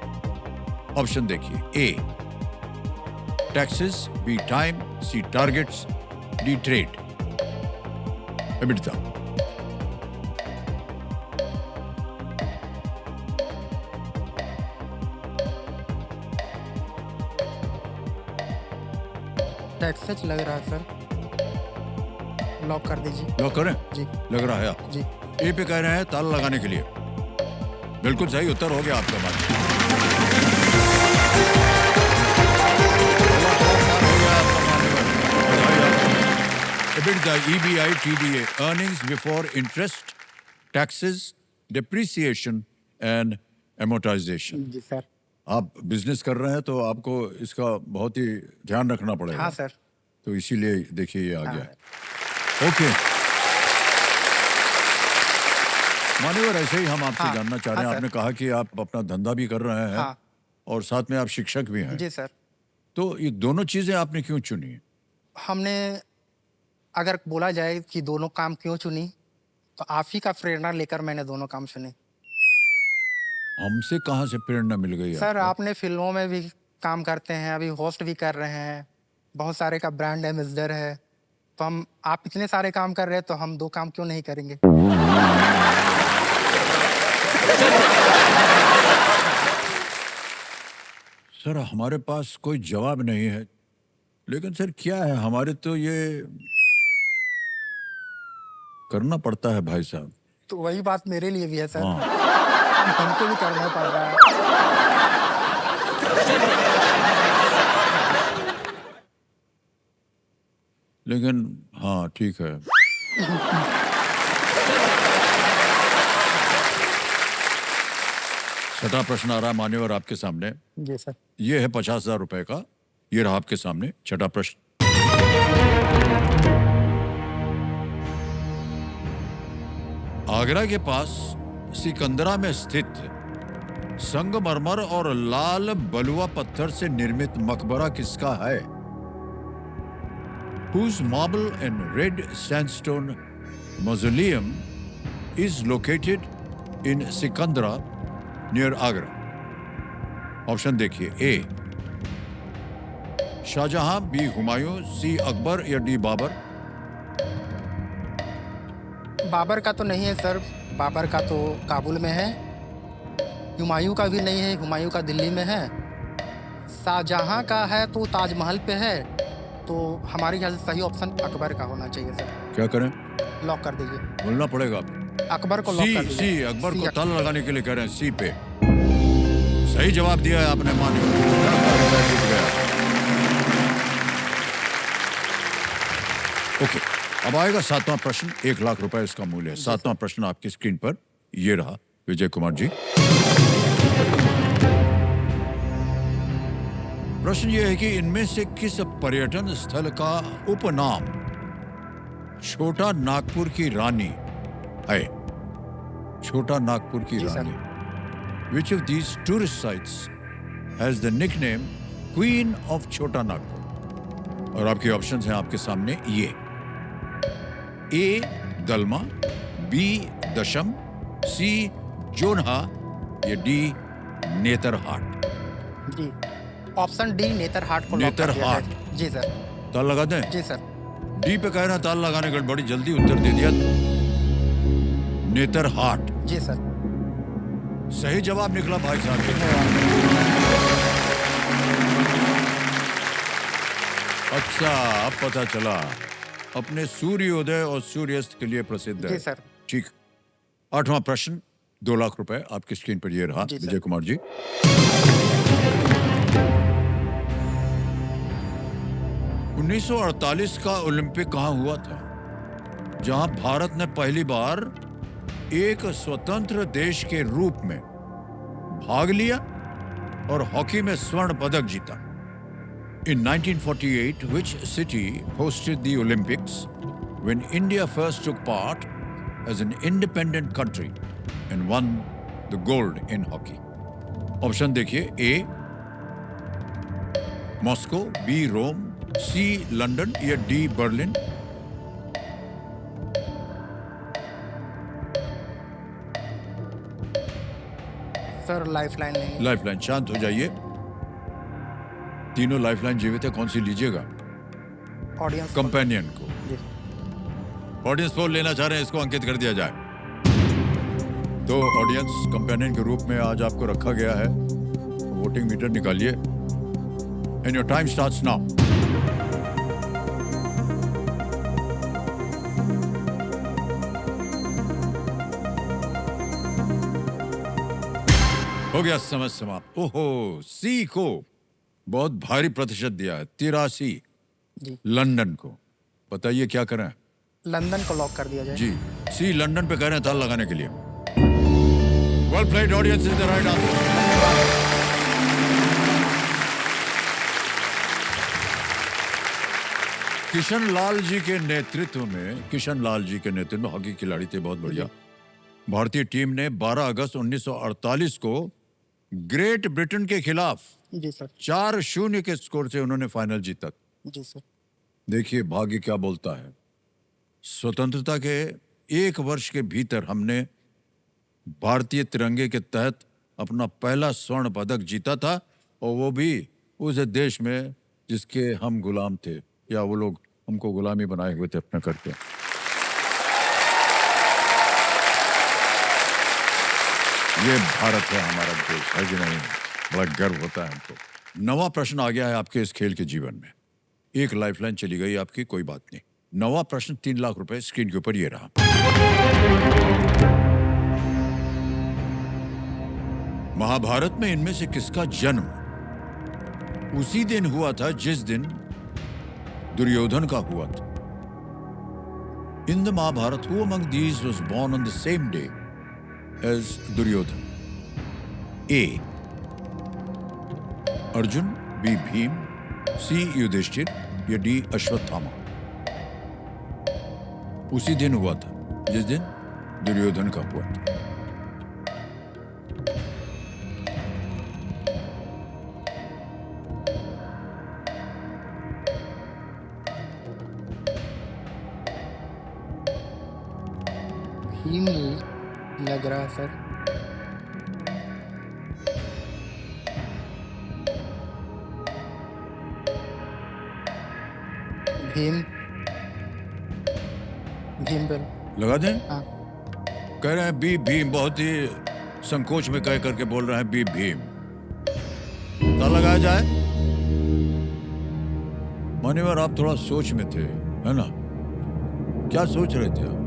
Option देखिए। A taxes, B time, C targets, D trade. EBITDA. Taxes लग रहा है सर। लॉक कर दीजिए। लॉक करें? जी। लग रहा है आपको? जी। ए पे कह रहे हैं ताला लगाने के लिए। बिल्कुल सही उत्तर हो गया आपका। बात EBITDA, EBI, TDA, earnings before interest, taxes, depreciation and amortization. जी सर। आप बिजनेस कर रहे हैं तो आपको इसका बहुत ही ध्यान रखना पड़ेगा। हाँ सर। तो इसीलिए देखिए ये आ हाँ। गया है। ओके मान्यवर, ऐसे ही हम आपसे हाँ, जानना चाह रहे हैं। हाँ, आपने कहा कि आप अपना धंधा भी कर रहे हैं हाँ। और साथ में आप शिक्षक भी हैं। जी सर। तो ये दोनों चीजें आपने क्यों चुनी? हमने अगर बोला जाए कि दोनों काम क्यों चुनी, तो आप ही का प्रेरणा लेकर मैंने दोनों काम चुने। हमसे कहाँ से प्रेरणा मिल गई सर आपको? आपने फिल्मों में भी काम करते हैं, अभी होस्ट भी कर रहे हैं, बहुत सारे का ब्रांड एम्बेसडर है, तो हम आप इतने सारे काम कर रहे हैं तो हम दो काम क्यों नहीं करेंगे? सर हमारे पास कोई जवाब नहीं है, लेकिन सर क्या है, हमारे तो ये करना पड़ता है भाई साहब। तो वही बात मेरे लिए भी है सर, हाँ हमको भी करना पड़ रहा है। लेकिन हाँ ठीक है। छठा प्रश्न आ रहा है मान्यवर आपके सामने। जी सर। ये है 50,000 रुपए का। ये रहा आपके सामने छठा प्रश्न। आगरा के पास सिकंदरा में स्थित संगमरमर और लाल बलुआ पत्थर से निर्मित मकबरा किसका है? Whose marble and red sandstone mausoleum is located in Sikandra near Agra? Option देखिए। ए शाहजहां, बी हुमायूं, सी अकबर या डी बाबर। बाबर का तो नहीं है सर, बाबर का तो काबुल में है। हुमायूं का भी नहीं है, हुमायूं का दिल्ली में है। शाहजहां का है तो ताजमहल पे है, तो हमारे ख्याल से सही ऑप्शन अकबर का होना चाहिए सर। क्या करें? लॉक कर दीजिए, बोलना पड़ेगा आपको। अकबर को लॉक कर सी दीजिए। अकबर सी को ताला लगाने के लिए कह रहे हैं, सी पे। सही जवाब दिया है आपने, मानिए। ओके, अब आएगा सातवां प्रश्न। 1 लाख रुपए इसका मूल्य है। सातवां प्रश्न आपकी स्क्रीन पर ये रहा विजय कुमार जी। प्रश्न ये है कि इनमें से किस पर्यटन स्थल का उपनाम छोटा नागपुर की रानी है? छोटा नागपुर की जी सर। रानी। Which of these tourist sites has the nickname Queen of छोटा नागपुर? और आपके ऑप्शंस हैं आपके सामने ये। ए दलमा, बी दशम, सी जोनहा या डी नेतरहाट। जी, ऑप्शन डी नेतरहाट को लॉक कर दिया नेतरहाट। जाए। जी सर। ताल लगा दें? जी सर। डी पे कह रहे हैं, ताल लगाने का बड़ी जल्दी उत्तर दे दिया। नेतरहाट जी सर। सही जवाब निकला भाई साहब। अच्छा, अब पता चला अपने सूर्योदय और सूर्यास्त के लिए प्रसिद्ध है। जी सर। ठीक। 8वां प्रश्न, 2 लाख रुपए आपकी स्क्रीन पर ये रहा जी सर। विजय कुमार जी। 1948 का ओलंपिक कहां हुआ था, जहां भारत ने पहली बार एक स्वतंत्र देश के रूप में भाग लिया और हॉकी में स्वर्ण पदक जीता? In 1948, which city hosted the Olympics when India first took part as an independent country and won the gold in hockey? Option देखिए। ए मॉस्को, बी रोम, सी लंदन या डी बर्लिन। सर लाइफलाइन लेंगे। Lifeline, शांत हो जाइए। तीनों lifeline जीवित है, कौन सी लीजिएगा? ऑडियंस कंपेनियन को। जी। ऑडियंस पोल लेना चाह रहे हैं, इसको अंकित कर दिया जाए। तो ऑडियंस कंपेनियन के रूप में आज आपको रखा गया है। वोटिंग मीटर निकालिए and your time starts now. हो गया समय समाप्त। ओहो, सी को बहुत भारी प्रतिशत दिया है, 83। जी। लंदन को। बताइए क्या करें? लंदन को लॉक कर दिया जाए। जी, सी लंदन पे कह रहे हैं ताल लगाने के लिए। Well played audience, is the right answer. Kishan Lal ji के नेतृत्व में हॉकी खिलाड़ी थे, बहुत बढ़िया। भारतीय टीम ने 12 अगस्त 1948 को ग्रेट ब्रिटेन के खिलाफ जी सर। 4-0 के स्कोर से उन्होंने फाइनल जीता। जी सर। देखिए भाग्य क्या बोलता है। स्वतंत्रता के 1 वर्ष के भीतर हमने भारतीय तिरंगे के तहत अपना पहला स्वर्ण पदक जीता था, और वो भी उस देश में जिसके हम गुलाम थे, या वो लोग हमको गुलामी बनाए हुए थे अपना करके। ये भारत है, हमारा देश है कि नहीं? बड़ा गर्व होता है हमको। नवा प्रश्न आ गया है आपके इस खेल के जीवन में। एक लाइफलाइन चली गई आपकी, कोई बात नहीं। नवा प्रश्न 3 लाख रुपए स्क्रीन के ऊपर ये रहा। महाभारत में इनमें से किसका जन्म उसी दिन हुआ था जिस दिन दुर्योधन का हुआ था? In the Mahabharata, who among these was born on the same day as Duryodhan? A. Arjun, B. Bhim, C. Yudhishthir या D. अश्वत्थामा? उसी दिन हुआ था जिस दिन दुर्योधन का हुआ था। भीम लग रहा है सर। भीम भीम बेल। लगा दें? हाँ। कह रहे हैं बी भीम, बहुत ही संकोच में कह करके बोल रहे हैं बी भीम। क्या लगाया जाए? मान्यवर, आप थोड़ा सोच में थे, है ना? क्या सोच रहे थे आप?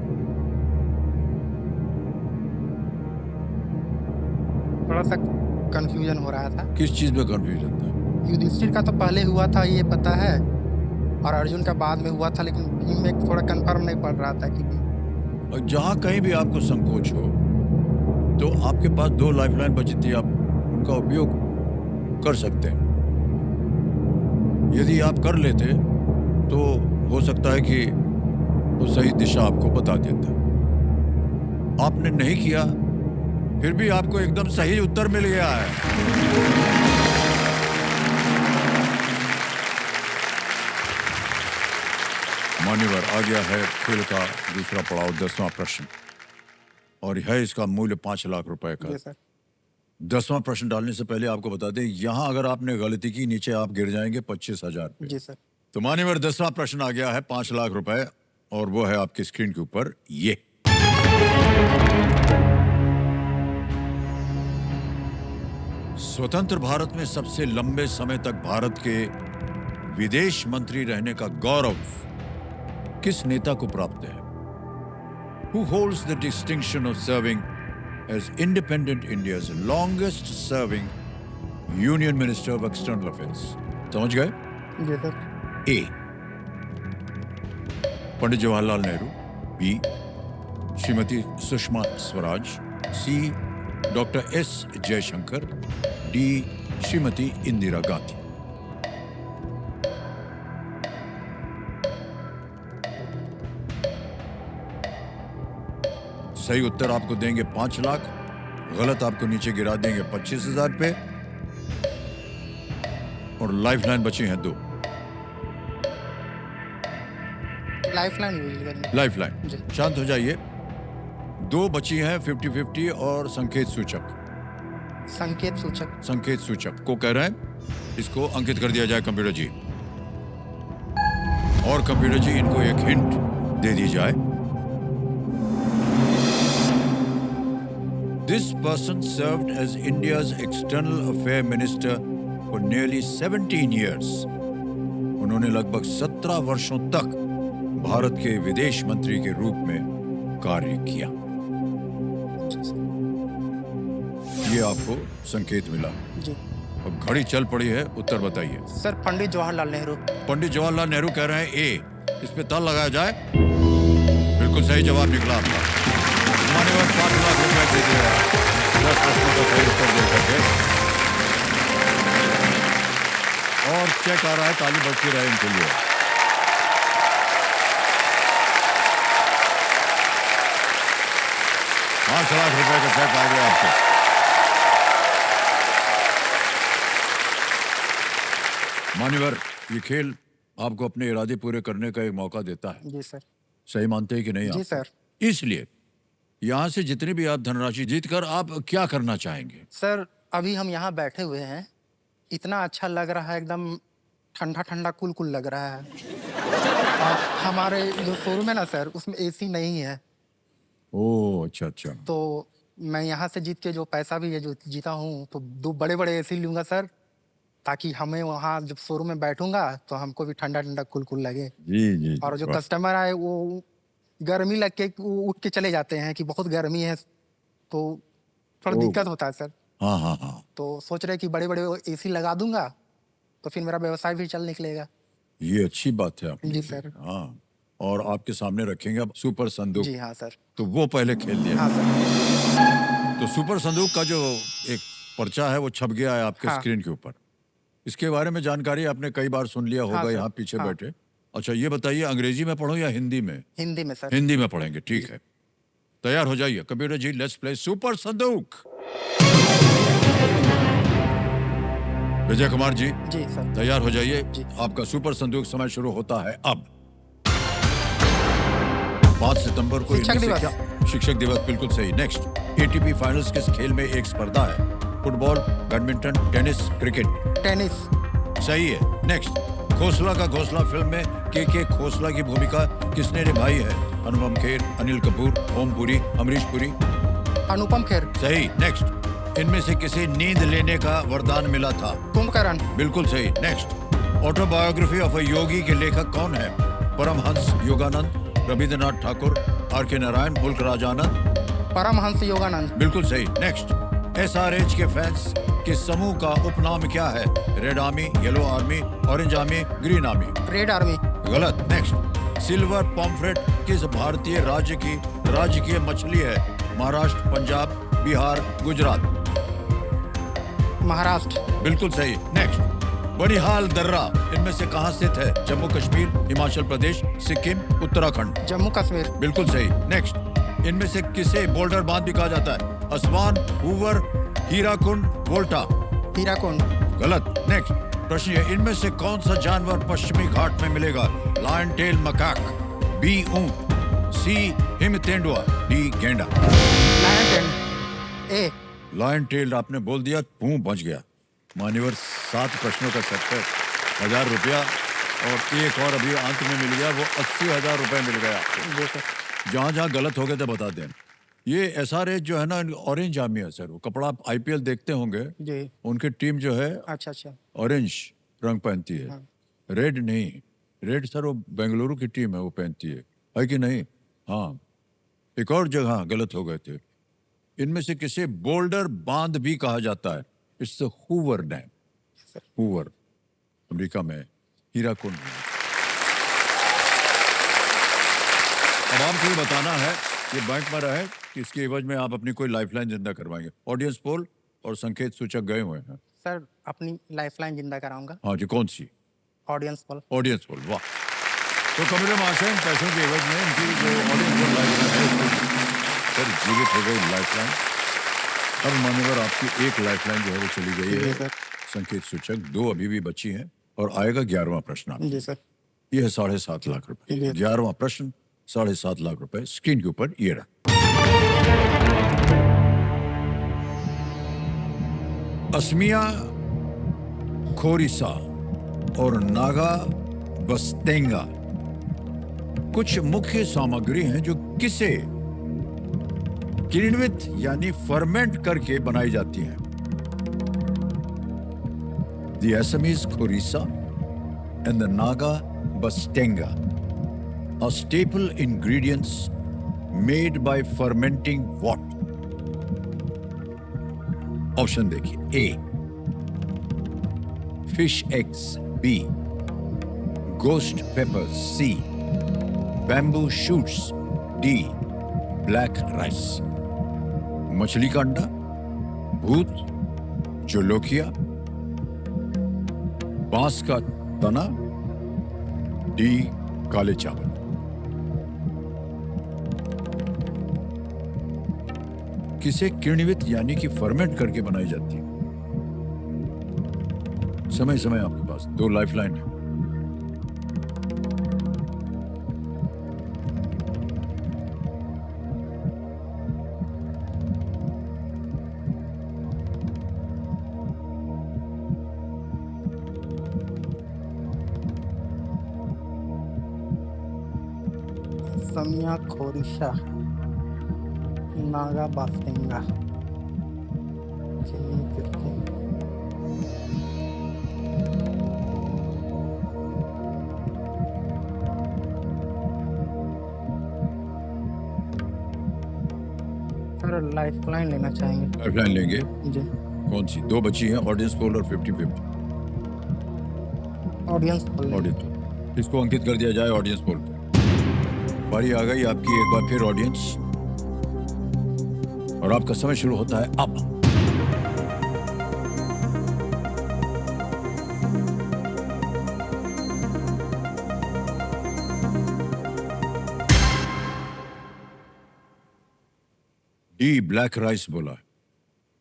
थोड़ा सा कंफ्यूजन हो रहा था। किस चीज में कंफ्यूजन था? युधिष्ठिर का तो पहले हुआ था ये पता है, और अर्जुन का बाद में हुआ था, लेकिन भीम में थोड़ा कंफर्म नहीं पड़ रहा था कि और जहां कहीं भी आपको संकोच हो तो आपके पास 2 लाइफलाइन बची थी, आप उनका उपयोग कर सकते हैं। यदि आप कर लेते तो हो सकता है कि वो सही दिशा आपको बता देता। आपने नहीं किया, फिर भी आपको एकदम सही उत्तर मिल गया है। मान्यवर, आ गया है खेल का दूसरा पड़ाव, 10वां प्रश्न, और है इसका मूल्य 5 लाख रुपए का। जी सर। 10वां प्रश्न डालने से पहले आपको बता दें, यहां अगर आपने गलती की नीचे आप गिर जाएंगे 25,000 पे। जी सर। तो मान्यवर, 10वां प्रश्न आ गया है 5 लाख रुपए, और वो है आपकी स्क्रीन के ऊपर ये। स्वतंत्र भारत में सबसे लंबे समय तक भारत के विदेश मंत्री रहने का गौरव किस नेता को प्राप्त है? Who holds the distinction of serving as independent India's longest serving Union Minister of External Affairs? समझ गए? जी sir. A. Pandit Jawaharlal Nehru, B. Shrimati Sushma Swaraj, C. Doctor S. Jaishankar, D. Shrimati Indira Gandhi. सही उत्तर आपको देंगे 5 लाख, गलत आपको नीचे गिरा देंगे 25,000 पे, और लाइफलाइन बची हैं 2। लाइफलाइन यूज करेंगे। लाइफलाइन, जी। शांत हो जाइए। 2 बची हैं 50-50 और संकेत सूचक। संकेत सूचक। संकेत सूचक को कह रहे हैं इसको अंकित कर दिया जाए कंप्यूटर जी, और कंप्यूटर जी इनको एक हिंट दे दी जाए। This person served as India's External Affairs Minister for nearly 17 years. उन्होंने लगभग 17 वर्षों तक भारत के विदेश मंत्री के रूप में कार्य किया। ये आपको संकेत मिला। जी। अब घड़ी चल पड़ी है, उत्तर बताइए। सर पंडित जवाहरलाल नेहरू। पंडित जवाहरलाल नेहरू कह रहे हैं ए। इस पे ताल लगाया जाए। बिल्कुल सही जवाब निकला आपका। मान्यवर, 5 लाख रुपए दे दिया 10 प्रश्नों का सही उत्तर दे करके, और चेक आ रहा है, ताली बजती रहे इनके लिए। ₹5 लाख का चेक आ गया आपको। मान्यवर, ये खेल आपको अपने इरादे पूरे करने का एक मौका देता है। जी सर। सही मानते हैं कि नहीं? जी आप? सर। इसलिए यहाँ से जितनी भी आप धनराशि जीतकर आप क्या करना चाहेंगे? सर अभी हम यहाँ बैठे हुए हैं, इतना अच्छा लग रहा है, एकदम ठंडा ठंडा कुल कुल लग रहा है। और हमारे जो शोरूम है ना सर, उसमें एसी नहीं है। ओह, अच्छा अच्छा। तो मैं यहाँ से जीत के जो पैसा भी है जो जीता हूँ, तो 2 बड़े बड़े एसी लूंगा सर, ताकि हमें वहाँ जब शोरूम में बैठूंगा तो हमको भी ठंडा ठंडा कुल कुल लगे। जी जी और जो वाह। कस्टमर आए वो गर्मी लग के वो उठ के चले जाते हैं कि बहुत गर्मी है, तो थोड़ा ओ। दिक्कत होता है सर। हाँ हाँ हाँ, तो सोच रहे कि बड़े बड़े एसी लगा दूंगा तो फिर मेरा व्यवसाय भी चल निकलेगा। ये अच्छी बात है आपने जी की। सर। हाँ, और आपके सामने रखेंगे अब सुपर संदूक। जी हाँ सर। तो वो पहले खेल लिया। हाँ सर। तो सुपर संदूक का जो एक पर्चा है वो छप गया है आपके हाँ। स्क्रीन के ऊपर। इसके बारे में जानकारी आपने कई बार सुन लिया होगा हाँ सर, यहाँ पीछे हाँ। बैठे। अच्छा ये बताइए, अंग्रेजी में पढ़ो या हिंदी में? हिंदी में सर। हिंदी में पढ़ेंगे, ठीक है। तैयार हो जाइए computer ji, let's play super Sandook. Vijay Kumar ji जी सर। तैयार हो जाइए, जी। आपका सुपर संदूक समय शुरू होता है अब। 5 सितंबर को शिक्षक इनमें से दिवस। क्या? शिक्षक दिवस, बिल्कुल सही। नेक्स्ट, एटीपी फाइनल्स किस खेल में एक स्पर्धा है? Football, badminton, tennis, cricket? Tennis. सही है। नेक्स्ट, खोसला का घोंसला फिल्म में के खोसला की भूमिका किसने निभाई है? अनुपम खेर, अनिल कपूर, ओम पुरी, अमरीश पुरी? अनुपम खेर। सही। नेक्स्ट, इनमें से किसे नींद लेने का वरदान मिला था? कुंभकर्ण। बिल्कुल सही। नेक्स्ट, ऑटोबायोग्राफी ऑफ अ योगी के लेखक कौन है? परमहंस योगानंद, रविंद्रनाथ ठाकुर, आर के नारायण, मुल्क राज आनंद? परमहंस योगानंद। बिल्कुल सही। नेक्स्ट, एसआरएच के फैंस के समूह का उपनाम क्या है? Red army, yellow army, orange army, green army? Red army. गलत। नेक्स्ट, सिल्वर पॉम्फ्रेट किस भारतीय राज्य की राजकीय मछली है? महाराष्ट्र, पंजाब, बिहार, गुजरात? महाराष्ट्र। बिल्कुल सही। नेक्स्ट, बनिहाल दर्रा इनमें से कहां स्थित है? जम्मू कश्मीर, हिमाचल प्रदेश, सिक्किम, उत्तराखंड? जम्मू कश्मीर। बिल्कुल सही। नेक्स्ट, इनमें से किसे बोल्डर बांध भी कहा जाता है? Aswan, Hoover, Hirakud, Volta? Hirakud. गलत। नेक्स्ट प्रश्न है, इनमें से कौन सा जानवर पश्चिमी घाट में मिलेगा? लायन टेल मकाक, बी ऊंट, सी हिम तेंदुआ, डी गेंडा? Lion tail. A. Lion tail आपने बोल दिया, मुंह बच गया। मान्यवर 7 प्रश्नों का सेट है, 1000 रुपया, और एक और अभी अंत में मिल गया, वो 80,000 रुपए मिल गया आपको। जी सर। जहाँ जहाँ गलत हो गए थे बता दें। ये एसआरएच जो है ना, ऑरेंज आर्मी है सर। वो कपड़ा आप आईपीएल देखते होंगे, जी। उनकी टीम जो है अच्छा अच्छा। ऑरेंज रंग पहनती है, हाँ। रेड नहीं। रेड सर वो बेंगलुरु की टीम है, वो पहनती है कि नहीं? हाँ। एक और जगह गलत हो गए थे। इनमें से किसे बोल्डर बांध भी कहा जाता है? It's Hoover dam. Hoover America में, हीराकुंड में। अब आपको ये बताना है, ये बैंक में रहे कि इसके एवज में आप अपनी कोई लाइफलाइन जिंदा करवाएंगे। ऑडियंस पोल और संकेत सूचक गए हुए हैं। सर अपनी लाइफलाइन जिंदा कराऊंगा। हाँ जी, कौन सी? Audience poll. ऑडियंस पोल, वाह। तो कमरे महाशय, इन पैसों के एवज में इनकी जो ऑडियंस पोल लाइफलाइन है, सर जीवित हो गई लाइफलाइन। अब मान्यवर आपकी एक लाइफलाइन जो है वो चली गई जी है। सर। संकेत सूचक 2 अभी भी बची हैं, और आएगा 11वां प्रश्न आपसे। जी सर। ये है 7.5 लाख रुपए। जी। 11वां प्रश्न, 7.5 लाख रुपए स्क्रीन के ऊपर ये रहा। असमिया खोरिसा और नागा बस्तेंगा कुछ मुख्य सामग्री हैं जो किसे किण्वित यानी फर्मेंट करके बनाई जाती हैं? The Assamese Khorisa and the Naga Bastenga are staple ingredients made by fermenting what? Option देखिए। A, fish eggs, B, ghost peppers, C, bamboo shoots, D, black rice। मछली का अंडा, भूत, जोलोकिया, बांस का तना, डी काले चावल? किसे किण्वित यानी कि फर्मेंट करके बनाई जाती है? समय समय आपके पास 2 लाइफलाइन है। समिया खोरिशा, नागा बास्तेंगा। चलिए देखते हैं। सर लाइफ लाइन लेना चाहेंगे। लाइफलाइन लेंगे। जी। कौन सी? 2 बची हैं, ऑडियंस पोल और 50-50। Audience poll. ऑडियंस, इसको अंकित कर दिया जाए ऑडियंस पोल पर। बारी आ गई आपकी एक बार फिर ऑडियंस, और आपका समय शुरू होता है अब। डी ब्लैक राइस बोला है,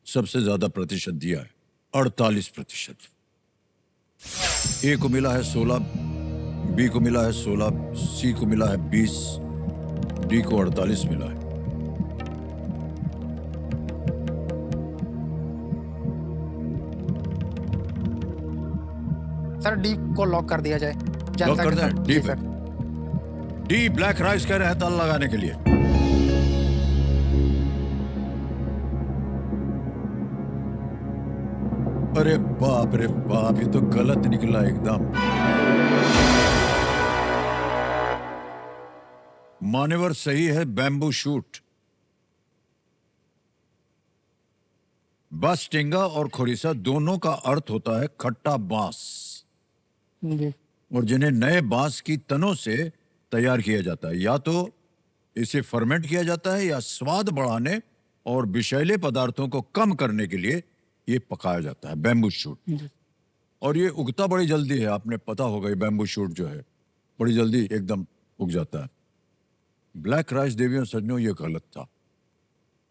सबसे ज्यादा प्रतिशत दिया है 48%। ए को मिला है 16, बी को मिला है 16, सी को मिला है 20, डी को 48 मिला है। सर डी को लॉक कर दिया जाए। लॉक जनता कर के दें? साथ। डी जी पे। सर। डी ब्लैक राइस कह रहे हैं ताला लगाने के लिए। अरे बाप रे बाप, ये तो गलत निकला एकदम। मान्यवर सही है, बैम्बू शूट। बस टिंगा और खोरिसा दोनों का अर्थ होता है खट्टा बांस, जी। और जिन्हें नए बांस की तनों से तैयार किया जाता है। या तो इसे फर्मेंट किया जाता है या स्वाद बढ़ाने और विषैले पदार्थों को कम करने के लिए ये पकाया जाता है, बैम्बू शूट। और ये उगता बड़ी जल्दी है, आपने पता होगा, ये बैम्बू शूट जो है बड़ी जल्दी एकदम उग जाता है। ब्लैक राइस देवियों सज्जनों, ये गलत था।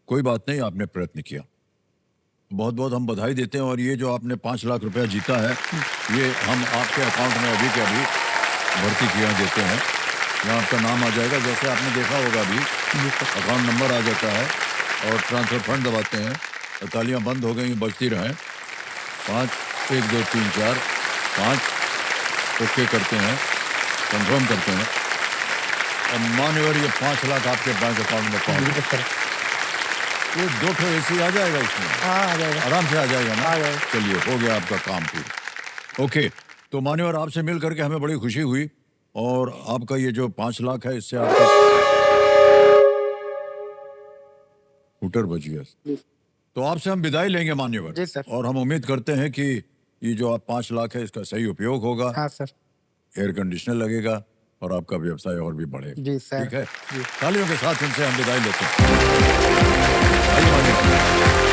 कोई बात नहीं, आपने प्रयत्न किया, बहुत बहुत हम बधाई देते हैं। और ये जो आपने 5 लाख रुपया जीता है, ये हम आपके अकाउंट में अभी के अभी भर्ती किया देते हैं। यहाँ आपका नाम आ जाएगा, जैसे आपने देखा होगा अभी अकाउंट नंबर आ जाता है और ट्रांसफर फंड दबाते हैं। तालियां बंद हो गई, बजती रहें। 5 1 2 3 4 5 ओके करते हैं, कंफर्म करते हैं। और मान्यवर ये 5 लाख आपके बैंक अकाउंट में पहुंच गए। ये 2 ठो एसी आ जाएगा इसमें? हाँ आ जाएगा। आराम से आ जाएगा ना? आ जाएगा। चलिए, हो गया आपका काम पूरा। ओके, तो मान्यवर आपसे मिल करके हमें बड़ी खुशी हुई, और आपका ये जो 5 लाख है, इससे आपका स्कूटर बच गया। तो आपसे हम विदाई लेंगे मान्यवर। जी सर। और हम उम्मीद करते हैं कि ये जो आप 5 लाख है, इसका सही उपयोग होगा। हाँ सर। एयर कंडीशनर लगेगा और आपका व्यवसाय और भी बढ़ेगा। जी सर। ठीक है, जी। तालियों के साथ इनसे हम विदाई लेते हैं। आइए मान्यवर।